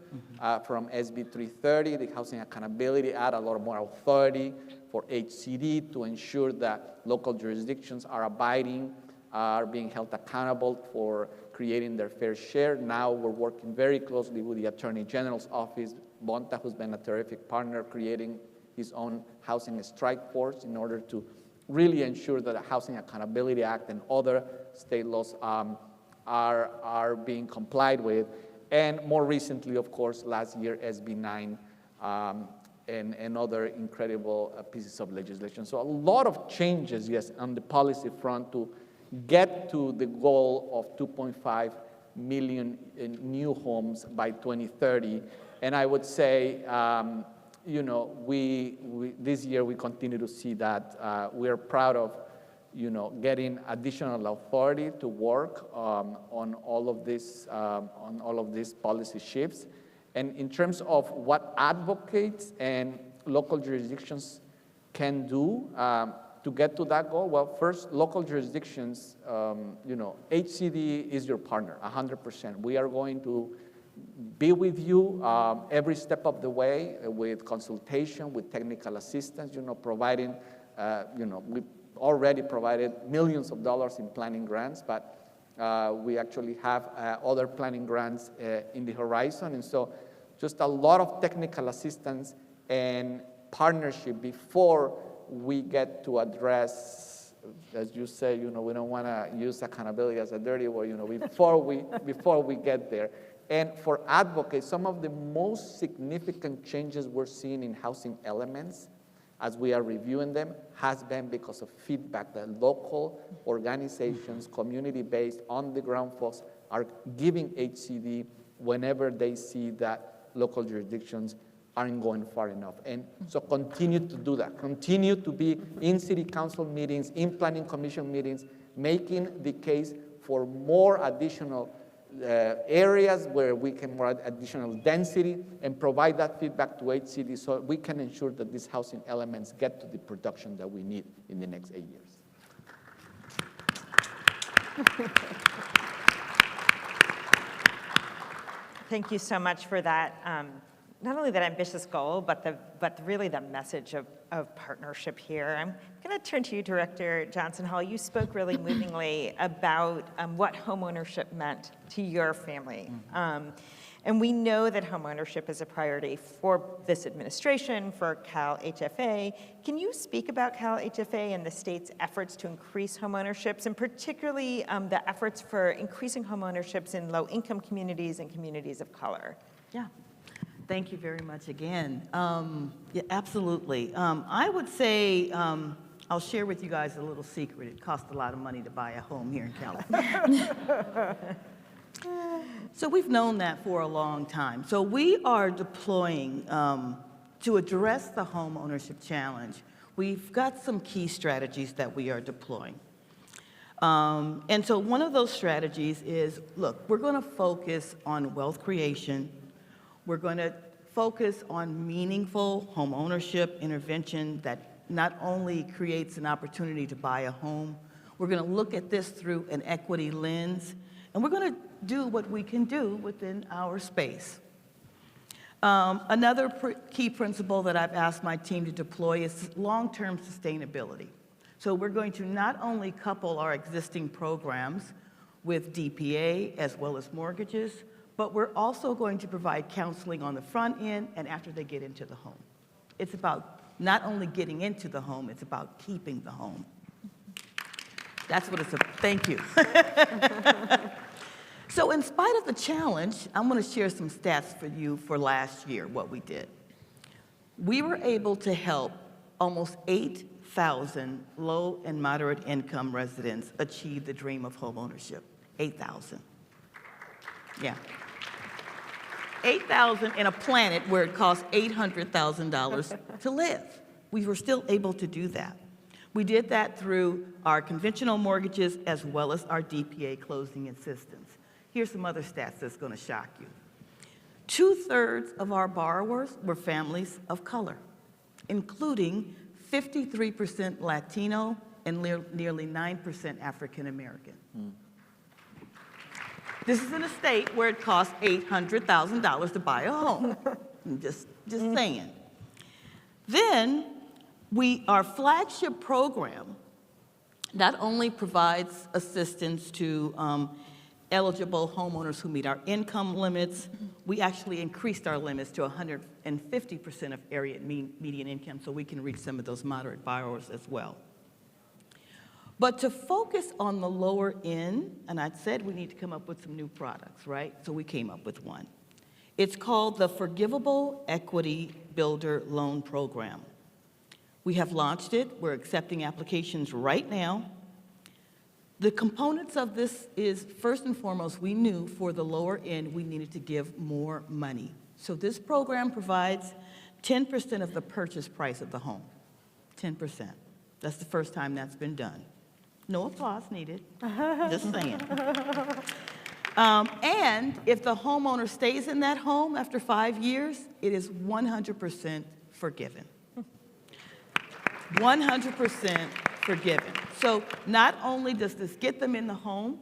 from SB 330, the Housing Accountability Act, a lot more authority for HCD to ensure that local jurisdictions are being held accountable for creating their fair share. Now we're working very closely with the Attorney General's office, Bonta, who's been a terrific partner, creating his own housing strike force in order to really ensure that the Housing Accountability Act and other state laws are being complied with. And more recently, of course, last year, SB 9 and other incredible pieces of legislation. So a lot of changes, yes, on the policy front to get to the goal of 2.5 million new homes by 2030. And I would say, this year we continue to see that. We are proud of, getting additional authority to work on all of these policy shifts. And in terms of what advocates and local jurisdictions can do to get to that goal, well, first, local jurisdictions, HCD is your partner, 100%. We are going to be with you every step of the way with consultation, with technical assistance, providing, we already provided millions of dollars in planning grants, but we actually have other planning grants in the horizon. And so just a lot of technical assistance and partnership before we get to address, as you say, we don't want to use accountability as a dirty word, before we get there. And for advocates, some of the most significant changes we're seeing in housing elements as we are reviewing them has been because of feedback that local organizations, community-based, on-the-ground folks are giving HCD whenever they see that local jurisdictions aren't going far enough. And so continue to do that. Continue to be in city council meetings, in planning commission meetings, making the case for more additional areas where we can more additional density and provide that feedback to HCD so we can ensure that these housing elements get to the production that we need in the next 8 years.
Thank you so much for that, not only that ambitious goal, but really the message of partnership here. I'm going to turn to you, Director Johnson-Hall. You spoke really movingly about what homeownership meant to your family. And we know that homeownership is a priority for this administration, for Cal HFA. Can you speak about Cal HFA and the state's efforts to increase homeownerships, and particularly the efforts for increasing homeownerships in low-income communities and communities of color?
Yeah. Thank you very much again. Yeah, absolutely. I would say, I'll share with you guys a little secret. It costs a lot of money to buy a home here in California. So we've known that for a long time. So we are deploying, to address the home ownership challenge, we've got some key strategies that we are deploying. And so one of those strategies is, look, we're going to focus on wealth creation. We're going to focus on meaningful home ownership intervention that not only creates an opportunity to buy a home, we're going to look at this through an equity lens, and we're going to do what we can do within our space. Another key principle that I've asked my team to deploy is long-term sustainability. So we're going to not only couple our existing programs with DPA as well as mortgages, but we're also going to provide counseling on the front end and after they get into the home. It's about not only getting into the home, it's about keeping the home. That's what it's about. Thank you. So in spite of the challenge, I'm going to share some stats for you for last year, what we did. We were able to help almost 8,000 low and moderate income residents achieve the dream of home ownership. 8,000. Yeah. 8,000 in a planet where it costs $800,000 to live. We were still able to do that. We did that through our conventional mortgages as well as our DPA closing assistance. Here's some other stats that's going to shock you. 2/3 of our borrowers were families of color, including 53% Latino and nearly 9% African American. This is in a state where it costs $800,000 to buy a home. just saying. Then, our flagship program not only provides assistance to eligible homeowners who meet our income limits, we actually increased our limits to 150% of area median income so we can reach some of those moderate borrowers as well. But to focus on the lower end, and I said we need to come up with some new products, right? So we came up with one. It's called the Forgivable Equity Builder Loan Program. We have launched it. We're accepting applications right now. The components of this is, first and foremost, we knew for the lower end we needed to give more money. So this program provides 10% of the purchase price of the home. 10%. That's the first time that's been done. No applause needed, just saying. And if the homeowner stays in that home after 5 years, it is 100% forgiven. 100% forgiven. So not only does this get them in the home,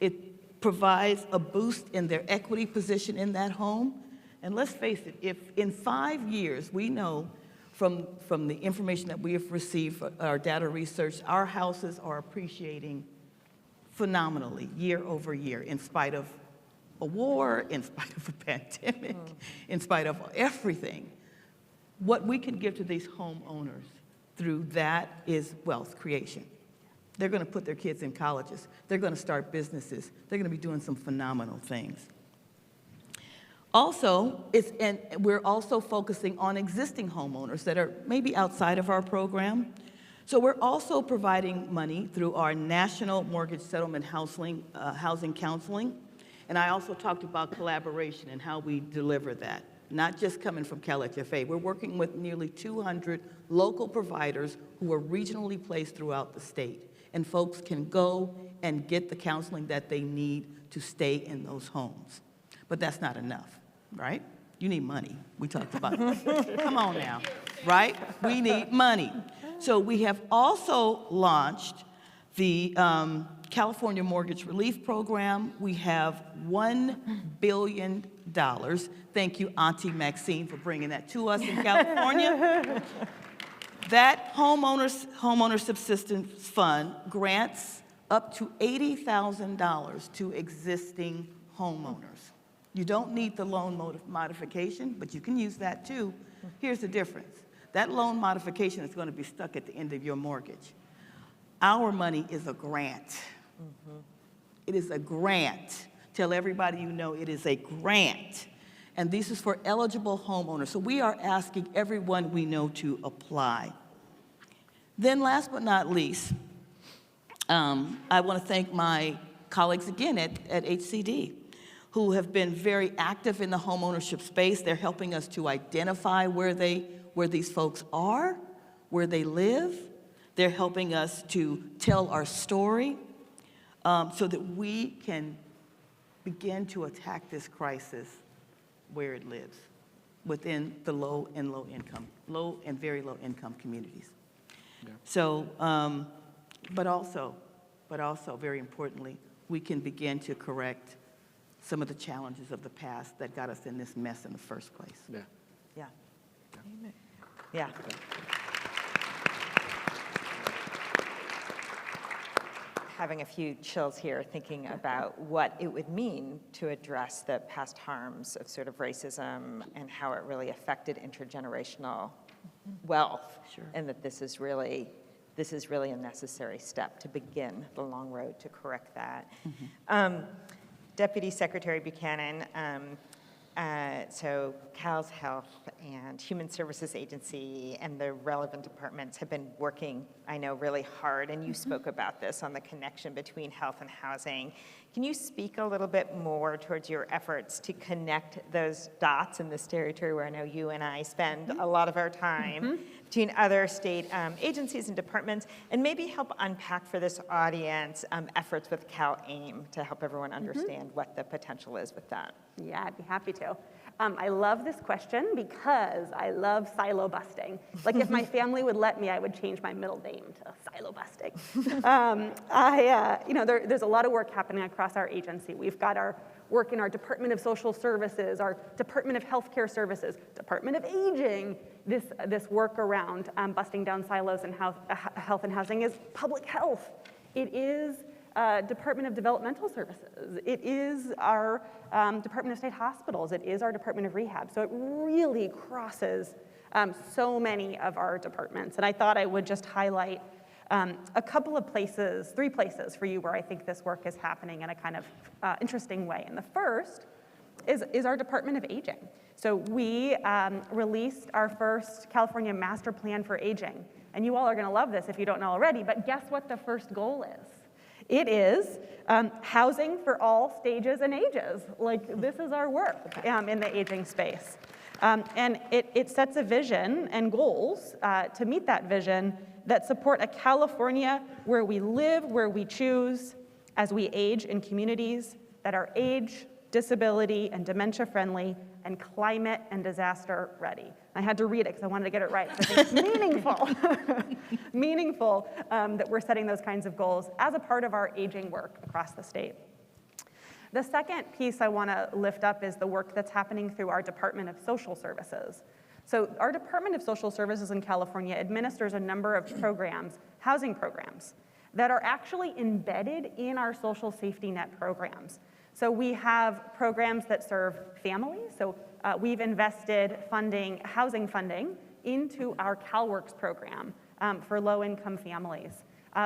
it provides a boost in their equity position in that home. And let's face it, if in 5 years, we know from the information that we have received, our data research, our houses are appreciating phenomenally year over year, in spite of a war, in spite of a pandemic, in spite of everything. What we can give to these homeowners through that is wealth creation. They're going to put their kids in colleges. They're going to start businesses. They're going to be doing some phenomenal things. Also, we're also focusing on existing homeowners that are maybe outside of our program. So we're also providing money through our National Mortgage Settlement Housing Counseling. And I also talked about collaboration and how we deliver that, not just coming from Cal HFA. We're working with nearly 200 local providers who are regionally placed throughout the state. And folks can go and get the counseling that they need to stay in those homes. But that's not enough, right? You need money. We talked about it. Come on now, right? We need money. So we have also launched the California Mortgage Relief Program, we have $1 billion. Thank you, Auntie Maxine, for bringing that to us in California. That homeowner subsistence fund grants up to $80,000 to existing homeowners. You don't need the loan modification, but you can use that too. Here's the difference. That loan modification is going to be stuck at the end of your mortgage. Our money is a grant. It is a grant. Tell everybody you know it is a grant. And this is for eligible homeowners. So we are asking everyone we know to apply. Then last but not least, I want to thank my colleagues again at HCD, who have been very active in the homeownership space. They're helping us to identify where these folks are, where they live. They're helping us to tell our story so that we can begin to attack this crisis where it lives, within the low and very low income communities. Yeah. So, but also very importantly, we can begin to correct some of the challenges of the past that got us in this mess in the first place.
Yeah.
Yeah. Yeah. Having a few chills here, thinking about what it would mean to address the past harms of sort of racism and how it really affected intergenerational wealth, and that this is really a necessary step to begin the long road to correct that. Deputy Secretary Buchanan, so Cal's Health and Human Services Agency and the relevant departments have been working, I know, really hard, and you spoke about this on the connection between health and housing. Can you speak a little bit more towards your efforts to connect those dots in this territory where I know you and I spend a lot of our time, between other state agencies and departments, and maybe help unpack for this audience efforts with CalAIM to help everyone understand what the potential is with that?
Yeah, I'd be happy to. I love this question because I love silo busting. Like if my family would let me, I would change my middle name to silo busting. There's a lot of work happening across our agency. We've got our work in our Department of Social Services, our Department of Healthcare Services, Department of Aging. This work around busting down silos in health and housing is public health. It is Department of Developmental Services. It is our Department of State Hospitals. It is our Department of Rehab. So it really crosses so many of our departments. And I thought I would just highlight a couple of places, 3 places for you where I think this work is happening in a kind of interesting way. And the first is our Department of Aging. So we released our first California Master Plan for Aging. And you all are going to love this if you don't know already, but guess what the first goal is? It is housing for all stages and ages. Like, this is our work in the aging space. And it sets a vision and goals to meet that vision that support a California where we live, where we choose, as we age in communities that are age, disability, and dementia-friendly, and climate and disaster ready. I had to read it because I wanted to get it right. I think it's meaningful, meaningful that we're setting those kinds of goals as a part of our aging work across the state. The second piece I want to lift up is the work that's happening through our Department of Social Services. So our Department of Social Services in California administers a number of programs, housing programs, that are actually embedded in our social safety net programs. So we have programs that serve families. So we've invested housing funding into our CalWorks program for low-income families.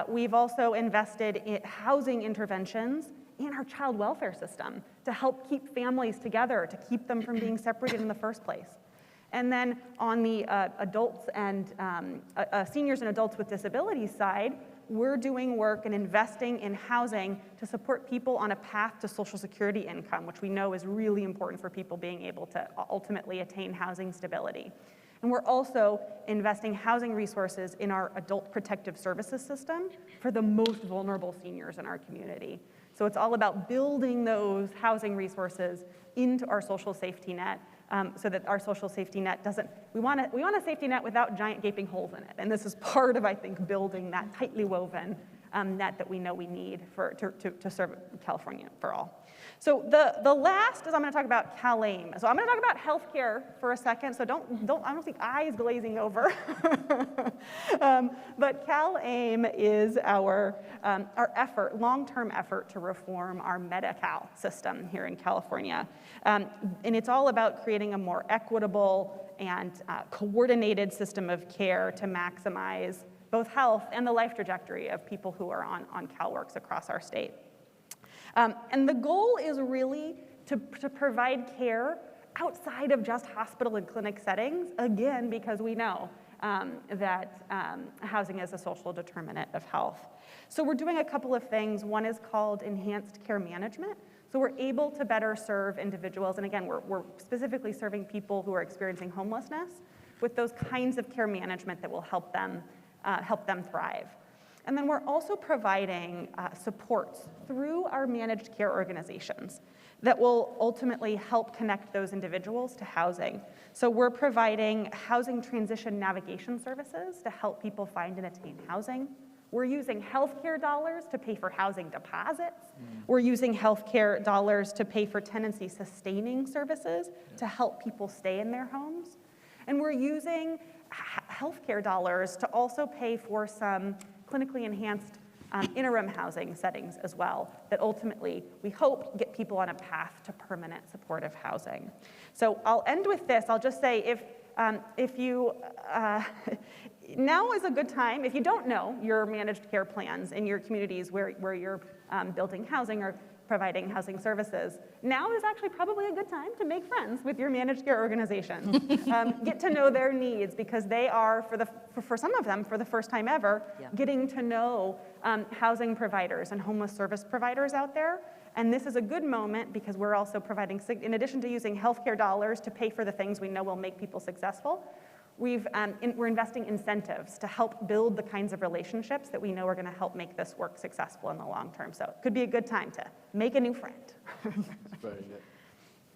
We've also invested in housing interventions in our child welfare system to help keep families together, to keep them from being separated in the first place. And then on the adults and seniors and adults with disabilities side, we're doing work and investing in housing to support people on a path to Social Security income, which we know is really important for people being able to ultimately attain housing stability. And we're also investing housing resources in our adult protective services system for the most vulnerable seniors in our community. So it's all about building those housing resources into our social safety net so that our social safety net we want a safety net without giant gaping holes in it. And this is part of, I think, building that tightly woven net that we know we need to serve California for all. So the last is I'm going to talk about CalAIM. So I'm going to talk about healthcare for a second. So I don't see eyes glazing over. But CalAIM is our effort, long-term effort to reform our Medi-Cal system here in California. And it's all about creating a more equitable and coordinated system of care to maximize both health and the life trajectory of people who are on CalWORKs across our state. And the goal is really to provide care outside of just hospital and clinic settings, again, because we know that housing is a social determinant of health. So we're doing a couple of things. One is called enhanced care management. So we're able to better serve individuals, and again, we're specifically serving people who are experiencing homelessness with those kinds of care management that will help them thrive. And then we're also providing supports through our managed care organizations that will ultimately help connect those individuals to housing. So we're providing housing transition navigation services to help people find and attain housing. We're using healthcare dollars to pay for housing deposits. We're using healthcare dollars to pay for tenancy sustaining services to help people stay in their homes. And we're using healthcare dollars to also pay for some clinically enhanced interim housing settings as well that ultimately, we hope, get people on a path to permanent supportive housing. So I'll end with this. I'll just say if you, now is a good time, if you don't know your managed care plans in your communities where you're building housing or providing housing services, now is actually probably a good time to make friends with your managed care organizations. Get to know their needs, because they are, for some of them, for the first time ever, getting to know housing providers and homeless service providers out there. And this is a good moment because we're also providing, in addition to using healthcare dollars to pay for the things we know will make people successful, we're investing incentives to help build the kinds of relationships that we know are going to help make this work successful in the long term. So it could be a good time to make a new friend.
Very good.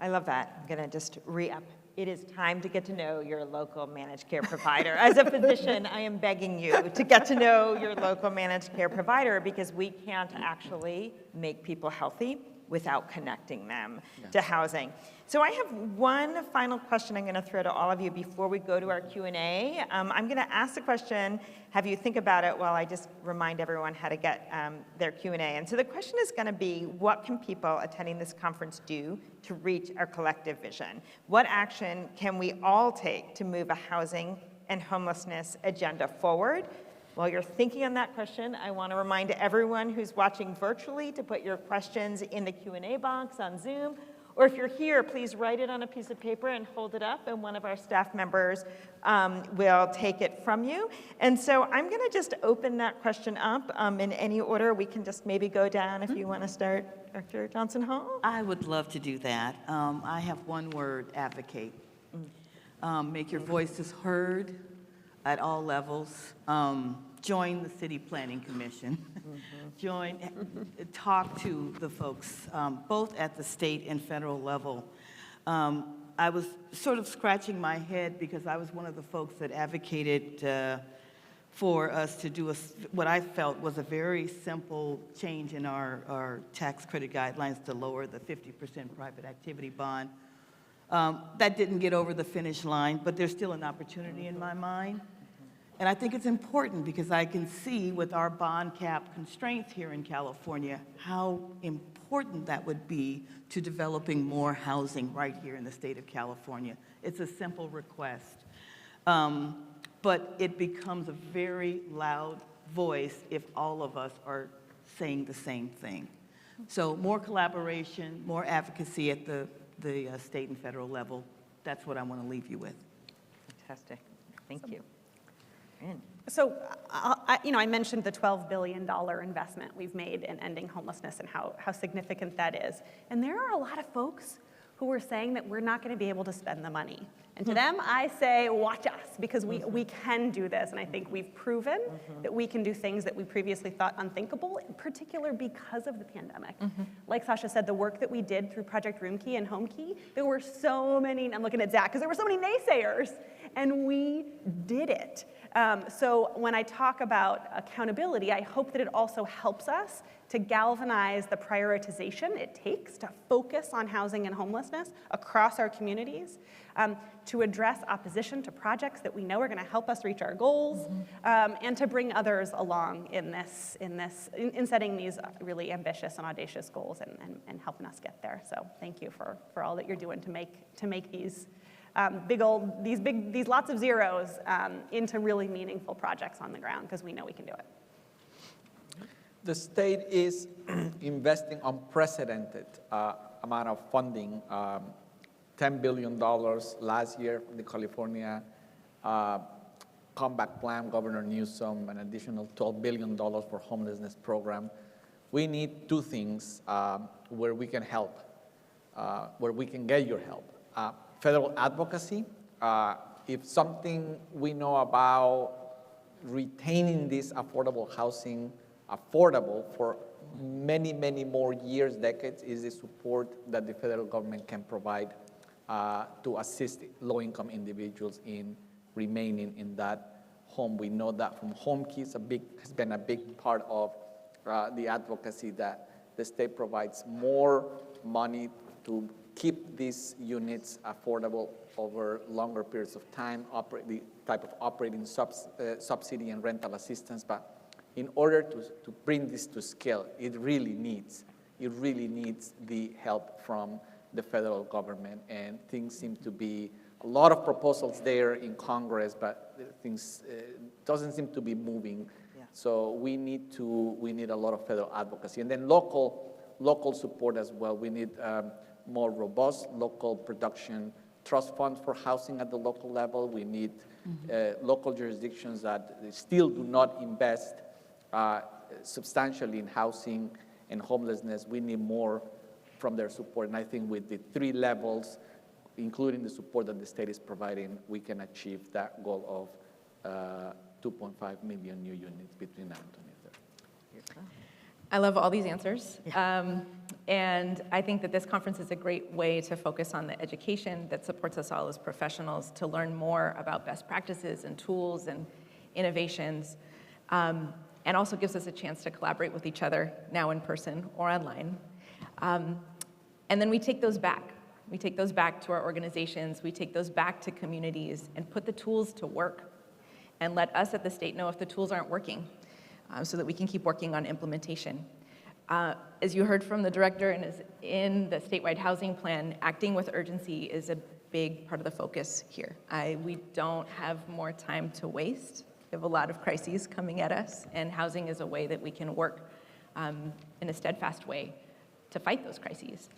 I love that. I'm going to just re-up. It is time to get to know your local managed care provider. As a physician, I am begging you to get to know your local managed care provider, because we can't actually make people healthy without connecting them to housing. So I have one final question I'm going to throw to all of you before we go to our Q&A. I'm going to ask the question, have you think about it while I just remind everyone how to get their Q&A. And so the question is going to be, what can people attending this conference do to reach our collective vision? What action can we all take to move a housing and homelessness agenda forward? While you're thinking on that question, I want to remind everyone who's watching virtually to put your questions in the Q&A box on Zoom. Or if you're here, please write it on a piece of paper and hold it up, and one of our staff members will take it from you. And so I'm going to just open that question up in any order. We can just maybe go down if you want to start, Dr. Johnson-Hall.
I would love to do that. I have one word: advocate. Make your voices heard at all levels. Join the City Planning Commission. Talk to the folks, both at the state and federal level. I was sort of scratching my head because I was one of the folks that advocated for us to do what I felt was a very simple change in our tax credit guidelines to lower the 50% private activity bond. That didn't get over the finish line, but there's still an opportunity in my mind. And I think it's important because I can see with our bond cap constraints here in California how important that would be to developing more housing right here in the state of California. It's a simple request. But it becomes a very loud voice if all of us are saying the same thing. So more collaboration, more advocacy at the state and federal level. That's what I want to leave you with.
Fantastic. Thank you.
So, I mentioned the $12 billion investment we've made in ending homelessness and how significant that is. And there are a lot of folks who are saying that we're not going to be able to spend the money. And to them, I say, watch us, because we can do this. And I think we've proven that we can do things that we previously thought unthinkable, in particular because of the pandemic. Like Sasha said, the work that we did through Project Roomkey and HomeKey, there were so many, I'm looking at Zach, because there were so many naysayers, and we did it. So when I talk about accountability, I hope that it also helps us to galvanize the prioritization it takes to focus on housing and homelessness across our communities, to address opposition to projects that we know are going to help us reach our goals, and to bring others along in setting these really ambitious and audacious goals and helping us get there. So thank you for all that you're doing to make these these lots of zeros into really meaningful projects on the ground, because we know we can do it.
The state is investing unprecedented amount of funding, $10 billion last year from the California Comeback Plan, Governor Newsom, an additional $12 billion for homelessness program. We need two things where we can help, where we can get your help. Federal advocacy. If something we know about retaining this affordable housing affordable for many, many more years, decades, is the support that the federal government can provide to assist low-income individuals in remaining in that home. We know that from Home Keys has been a big part of the advocacy, that the state provides more money to keep these units affordable over longer periods of time, the type of operating subsidy and rental assistance. But in order to bring this to scale, it really needs the help from the federal government. And things seem to be a lot of proposals there in Congress, but things doesn't seem to be moving. Yeah. So we need a lot of federal advocacy, and then local support as well. We need more robust local production trust funds for housing at the local level. We need local jurisdictions that still do not invest substantially in housing and homelessness. We need more from their support. And I think with the 3 levels, including the support that the state is providing, we can achieve that goal of 2.5 million new units between now and 2030.
I love all these answers. And I think that this conference is a great way to focus on the education that supports us all as professionals, to learn more about best practices and tools and innovations, and also gives us a chance to collaborate with each other, now in person or online. And then we take those back. We take those back to our organizations, we take those back to communities, and put the tools to work, and let us at the state know if the tools aren't working, so that we can keep working on implementation. As you heard from the director and is in the statewide housing plan, acting with urgency is a big part of the focus here. We don't have more time to waste. We have a lot of crises coming at us, and housing is a way that we can work in a steadfast way to fight those crises.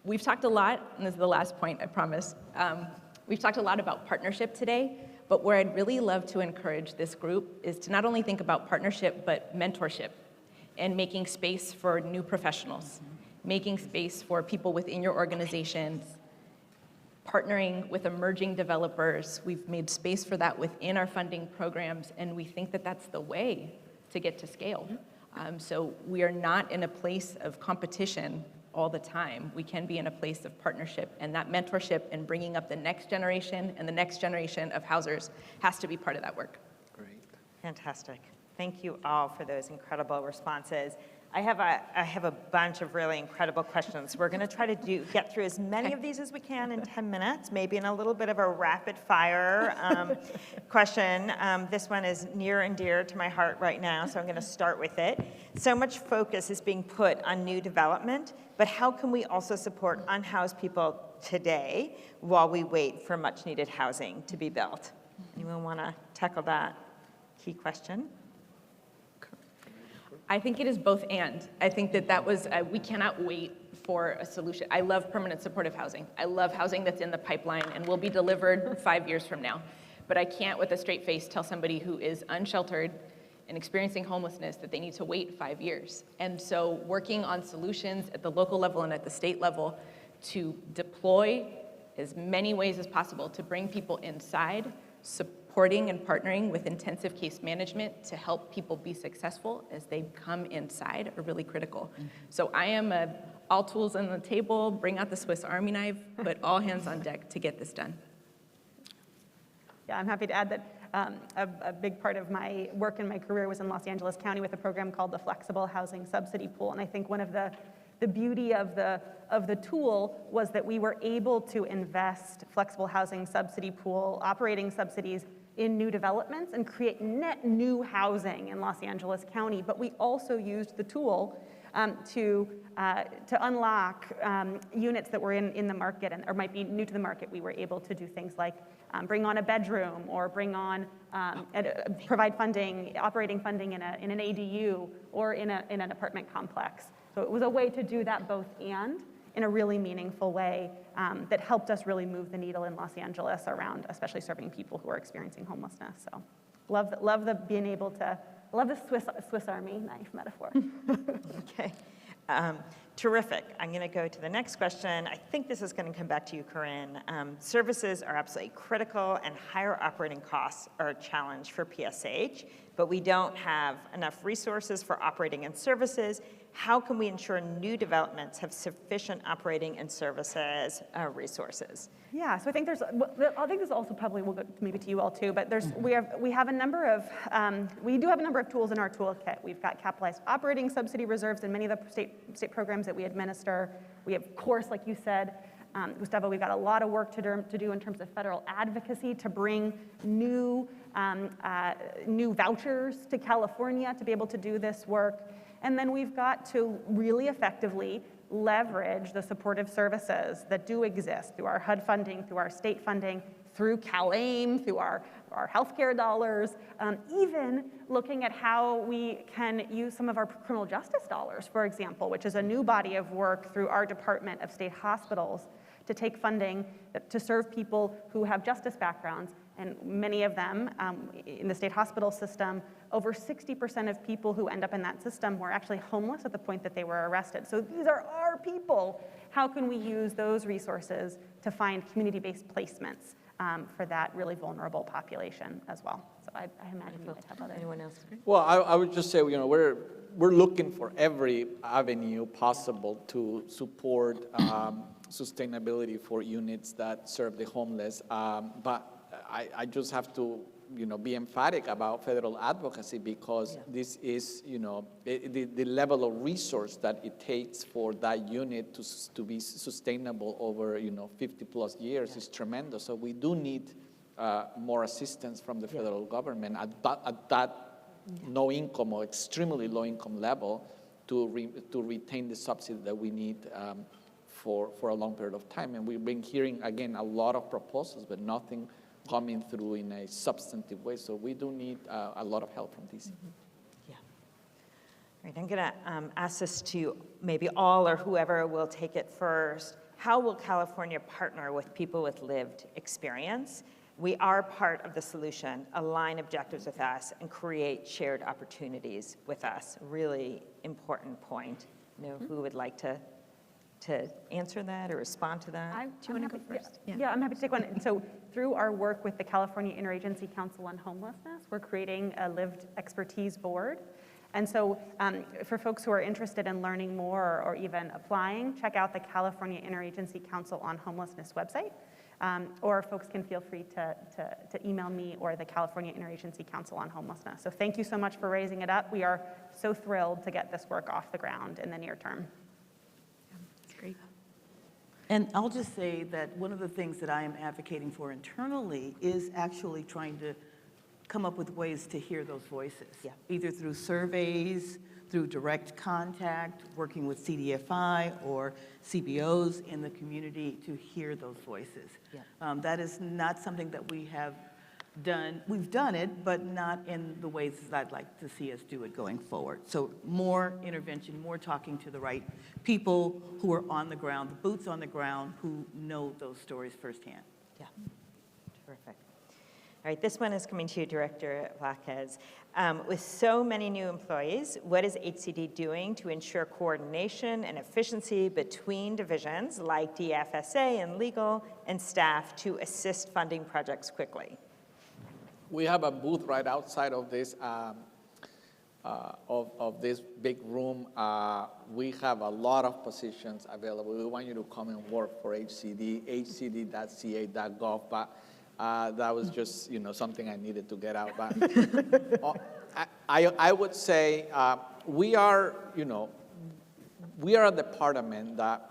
We've talked a lot, and this is the last point, I promise. We've talked a lot about partnership today, but where I'd really love to encourage this group is to not only think about partnership, but mentorship, and making space for new professionals, making space for people within your organizations, partnering with emerging developers. We've made space for that within our funding programs, and we think that that's the way to get to scale. So we are not in a place of competition all the time. We can be in a place of partnership, and that mentorship and bringing up the next generation and the next generation of housers has to be part of that work.
Great.
Fantastic. Thank you all for those incredible responses. I have a bunch of really incredible questions. We're going to try to get through as many of these as we can in 10 minutes, maybe in a little bit of a rapid fire question. This one is near and dear to my heart right now, so I'm going to start with it. So much focus is being put on new development, but how can we also support unhoused people today while we wait for much needed housing to be built? Anyone want to tackle that key question?
I think it is both and. I think that was, we cannot wait for a solution. I love permanent supportive housing. I love housing that's in the pipeline and will be delivered 5 years from now. But I can't with a straight face tell somebody who is unsheltered and experiencing homelessness that they need to wait 5 years. And so working on solutions at the local level and at the state level to deploy as many ways as possible to bring people inside, supporting and partnering with intensive case management to help people be successful as they come inside are really critical. So I am all tools on the table, bring out the Swiss Army knife, but all hands on deck to get this done.
Yeah, I'm happy to add that a big part of my work in my career was in Los Angeles County with a program called the Flexible Housing Subsidy Pool. And I think one of the beauty of the tool was that we were able to invest flexible housing subsidy pool operating subsidies in new developments and create net new housing in Los Angeles County. But we also used the tool to unlock units that were in the market or might be new to the market. We were able to do things like bring on a bedroom or bring on, provide funding, operating funding in an ADU or in an apartment complex. So it was a way to do that both and in a really meaningful way that helped us really move the needle in Los Angeles around especially serving people who are experiencing homelessness. So love the being able to, love the Swiss Army knife metaphor.
Okay. Terrific. I'm going to go to the next question. I think this is going to come back to you, Corinne. Services are absolutely critical, and higher operating costs are a challenge for PSH, but we don't have enough resources for operating and services. How can we ensure new developments have sufficient operating and services resources?
Yeah, so I think this also probably will go maybe to you all too, but we have a number of, we do have a number of tools in our toolkit. We've got capitalized operating subsidy reserves in many of the state programs that we administer. We have, of course, like you said, Gustavo, we've got a lot of work to do in terms of federal advocacy to bring new vouchers to California to be able to do this work. And then we've got to really effectively leverage the supportive services that do exist through our HUD funding, through our state funding, through CalAIM, through our healthcare dollars, even looking at how we can use some of our criminal justice dollars, for example, which is a new body of work through our Department of State Hospitals to take funding to serve people who have justice backgrounds. And many of them in the state hospital system, over 60% of people who end up in that system were actually homeless at the point that they were arrested. So these are our people. How can we use those resources to find community-based placements for that really vulnerable population as well? So I imagine you might have other.
Anyone else?
Well, I would just say, we're looking for every avenue possible to support sustainability for units that serve the homeless. But I just have to, be emphatic about federal advocacy because this is, the level of resource that it takes for that unit to be sustainable over, 50 plus years is tremendous. So we do need more assistance from the federal government at that no income or extremely low income level to retain the subsidy that we need for a long period of time. And we've been hearing, again, a lot of proposals, but nothing coming through in a substantive way. So we do need a lot of help from DC.
Mm-hmm. Yeah. All right, I'm going to ask this to maybe all or whoever will take it first. How will California partner with people with lived experience? We are part of the solution, align objectives with us, and create shared opportunities with us. Really important point. Who would like to answer that or respond to that?
Do you want to go first?
Yeah, I'm happy to take one. And so through our work with the California Interagency Council on Homelessness, we're creating a lived expertise board. And so for folks who are interested in learning more or even applying, check out the California Interagency Council on Homelessness website. Or folks can feel free to email me or the California Interagency Council on Homelessness. So thank you so much for raising it up. We are so thrilled to get this work off the ground in the near term.
Great.
And I'll just say that one of the things that I am advocating for internally is actually trying to come up with ways to hear those voices, either through surveys, through direct contact, working with CDFI or CBOs in the community to hear those voices. That is not something that we have done. We've done it, but not in the ways that I'd like to see us do it going forward. So more intervention, more talking to the right people who are on the ground, the boots on the ground, who know those stories firsthand.
Yeah, terrific. All right, this one is coming to you, Director Vázquez. With so many new employees, what is HCD doing to ensure coordination and efficiency between divisions like DFSA and legal and staff to assist funding projects quickly?
We have a booth right outside of this of this big room. We have a lot of positions available. We want you to come and work for HCD, hcd.ca.gov. But That was just, something I needed to get out. But I would say we are a department that,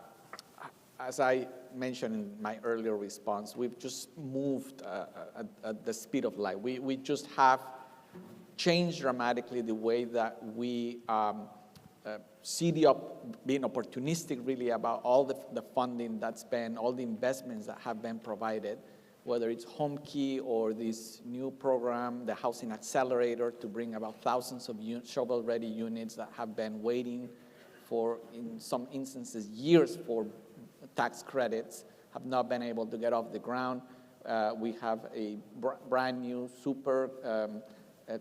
as I mentioned in my earlier response, we've just moved at the speed of light. We just have changed dramatically the way that we see being opportunistic really about all the funding that's been, all the investments that have been provided, whether it's Home Key or this new program, the Housing Accelerator, to bring about thousands of shovel-ready units that have been waiting for, in some instances, years for tax credits, have not been able to get off the ground. We have a brand new, super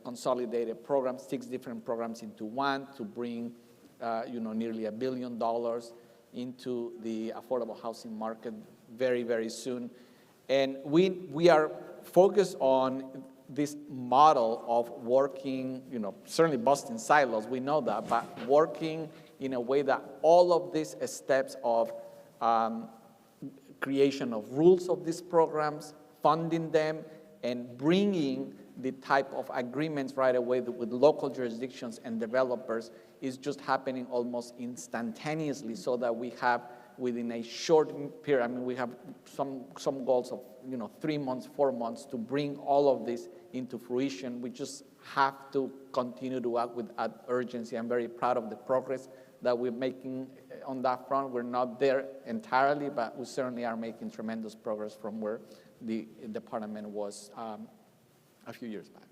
consolidated program, 6 different programs into one to bring nearly $1 billion into the affordable housing market very, very soon. And we are focused on this model of working, certainly busting silos, we know that, but working in a way that all of these steps of creation of rules of these programs, funding them, and bringing the type of agreements right away with local jurisdictions and developers is just happening almost instantaneously, so that we have, within a short period, we have some goals of 3 months, 4 months to bring all of this into fruition. We just have to continue to act with urgency. I'm very proud of the progress that we're making on that front. We're not there entirely, but we certainly are making tremendous progress from where the department was a few years back.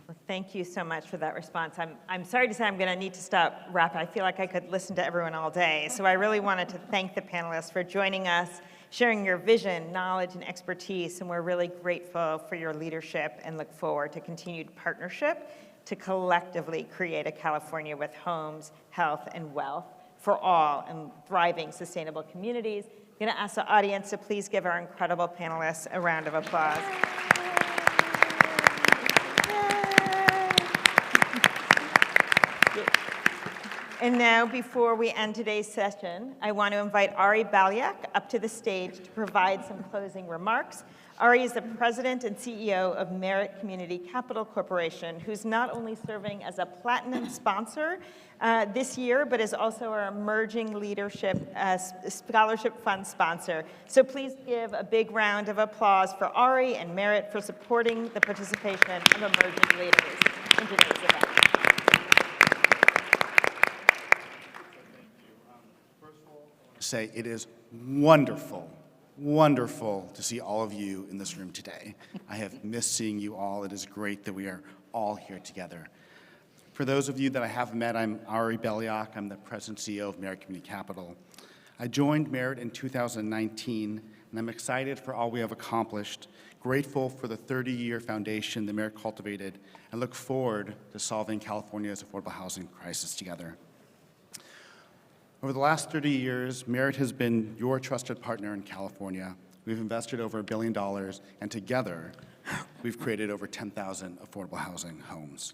Well, thank you so much for that response. I'm sorry to say I'm going to need to stop wrapping. I feel like I could listen to everyone all day. So I really wanted to thank the panelists for joining us, sharing your vision, knowledge, and expertise. And we're really grateful for your leadership and look forward to continued partnership to collectively create a California with homes, health, and wealth for all and thriving, sustainable communities. I'm going to ask the audience to please give our incredible panelists a round of applause. And now, before we end today's session, I want to invite Ari Balyak up to the stage to provide some closing remarks. Ari is the president and CEO of Merit Community Capital Corporation, who's not only serving as a platinum sponsor this year, but is also our emerging leadership scholarship fund sponsor. So please give a big round of applause for Ari and Merit for supporting the participation of emerging leaders in today's event.
Say it is wonderful to see all of you in this room today. I have missed seeing you all. It is great that we are all here together. For those of you that I haven't met, I'm Ari Balyak. I'm the president and CEO of Merit Community Capital. I joined Merit in 2019, and I'm excited for all we have accomplished, grateful for the 30-year foundation that Merit cultivated, and look forward to solving California's affordable housing crisis together. Over the last 30 years, Merit has been your trusted partner in California. We've invested over $1 billion, and together, we've created over 10,000 affordable housing homes.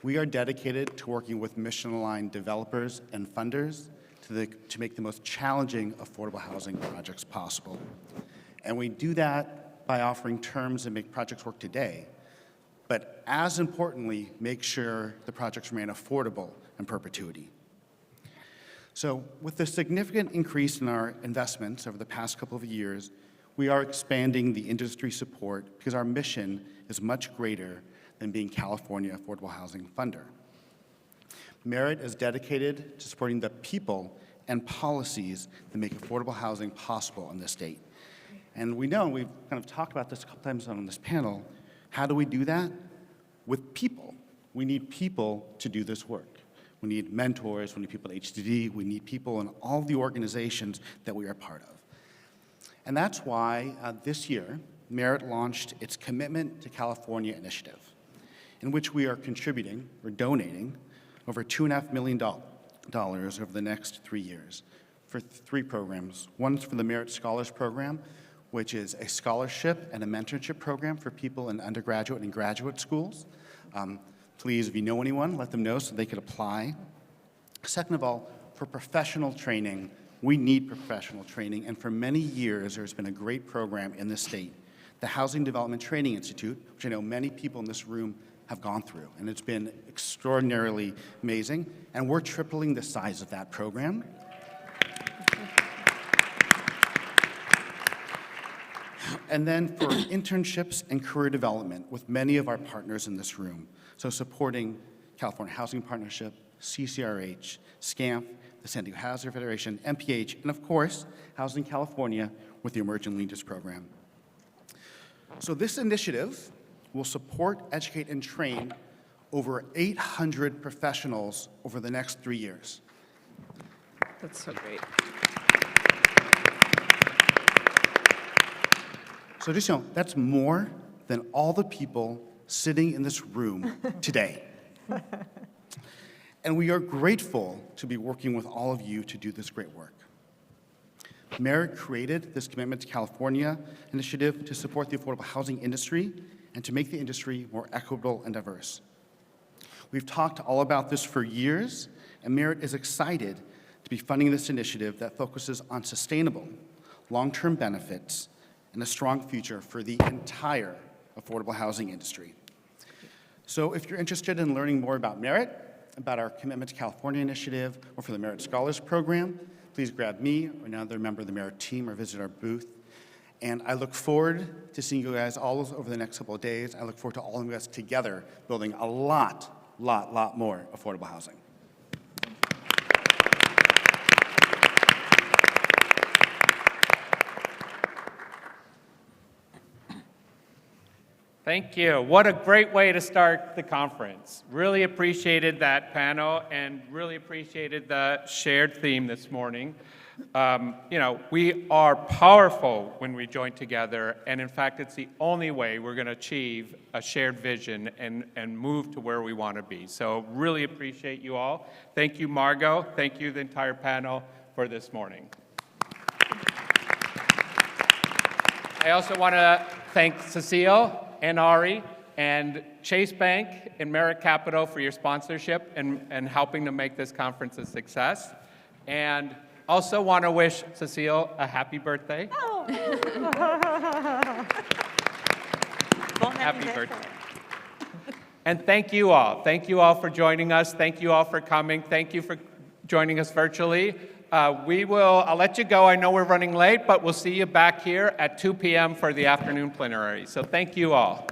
We are dedicated to working with mission-aligned developers and funders to make the most challenging affordable housing projects possible. And we do that by offering terms that make projects work today, but as importantly, make sure the projects remain affordable in perpetuity. So with the significant increase in our investments over the past couple of years, we are expanding the industry support because our mission is much greater than being California Affordable Housing Funder. Merit is dedicated to supporting the people and policies that make affordable housing possible in this state. And we know, we've kind of talked about this a couple times on this panel, how do we do that? With people. We need people to do this work. We need mentors, we need people at HDD, we need people in all the organizations that we are part of. And that's why this year, Merit launched its Commitment to California initiative, in which we are contributing, or donating, over $2.5 million over the next 3 years for 3 programs. One's for the Merit Scholars Program, which is a scholarship and a mentorship program for people in undergraduate and graduate schools. Please, if you know anyone, let them know so they could apply. Second of all, for professional training, we need professional training, and for many years, there's been a great program in the state the Housing Development Training Institute, which I know many people in this room have gone through, and it's been extraordinarily amazing, and we're tripling the size of that program. And then for internships and career development with many of our partners in this room, so supporting California Housing Partnership, CCRH, SCAMP, the San Diego Housing Federation, MPH, and of course, Housing California with the Emerging Leaders Program. So this initiative will support, educate, and train over 800 professionals over the next 3 years.
That's so great.
So just know, that's more than all the people sitting in this room today. And we are grateful to be working with all of you to do this great work. Merit created this Commitment to California initiative to support the affordable housing industry and to make the industry more equitable and diverse. We've talked all about this for years, and Merit is excited to be funding this initiative that focuses on sustainable, long-term benefits and a strong future for the entire affordable housing industry. So if you're interested in learning more about Merit, about our Commitment to California initiative, or for the Merit Scholars Program, please grab me or another member of the Merit team or visit our booth. And I look forward to seeing you guys all over the next couple of days. I look forward to all of us together building a lot more affordable housing.
Thank you. What a great way to start the conference. Really appreciated that panel and really appreciated the shared theme this morning. We are powerful when we join together, and in fact, it's the only way we're going to achieve a shared vision and move to where we want to be. So really appreciate you all. Thank you, Margot. Thank you, the entire panel, for this morning. I also want to thank Cecile and Ari and Chase Bank and Merit Capital for your sponsorship and helping to make this conference a success. And also want to wish Cecile a happy birthday.
Oh.
Happy birthday. And thank you all. Thank you all for joining us. Thank you all for coming. Thank you for joining us virtually. I'll let you go. I know we're running late, but we'll see you back here at 2 p.m. for the afternoon plenary. So thank you all.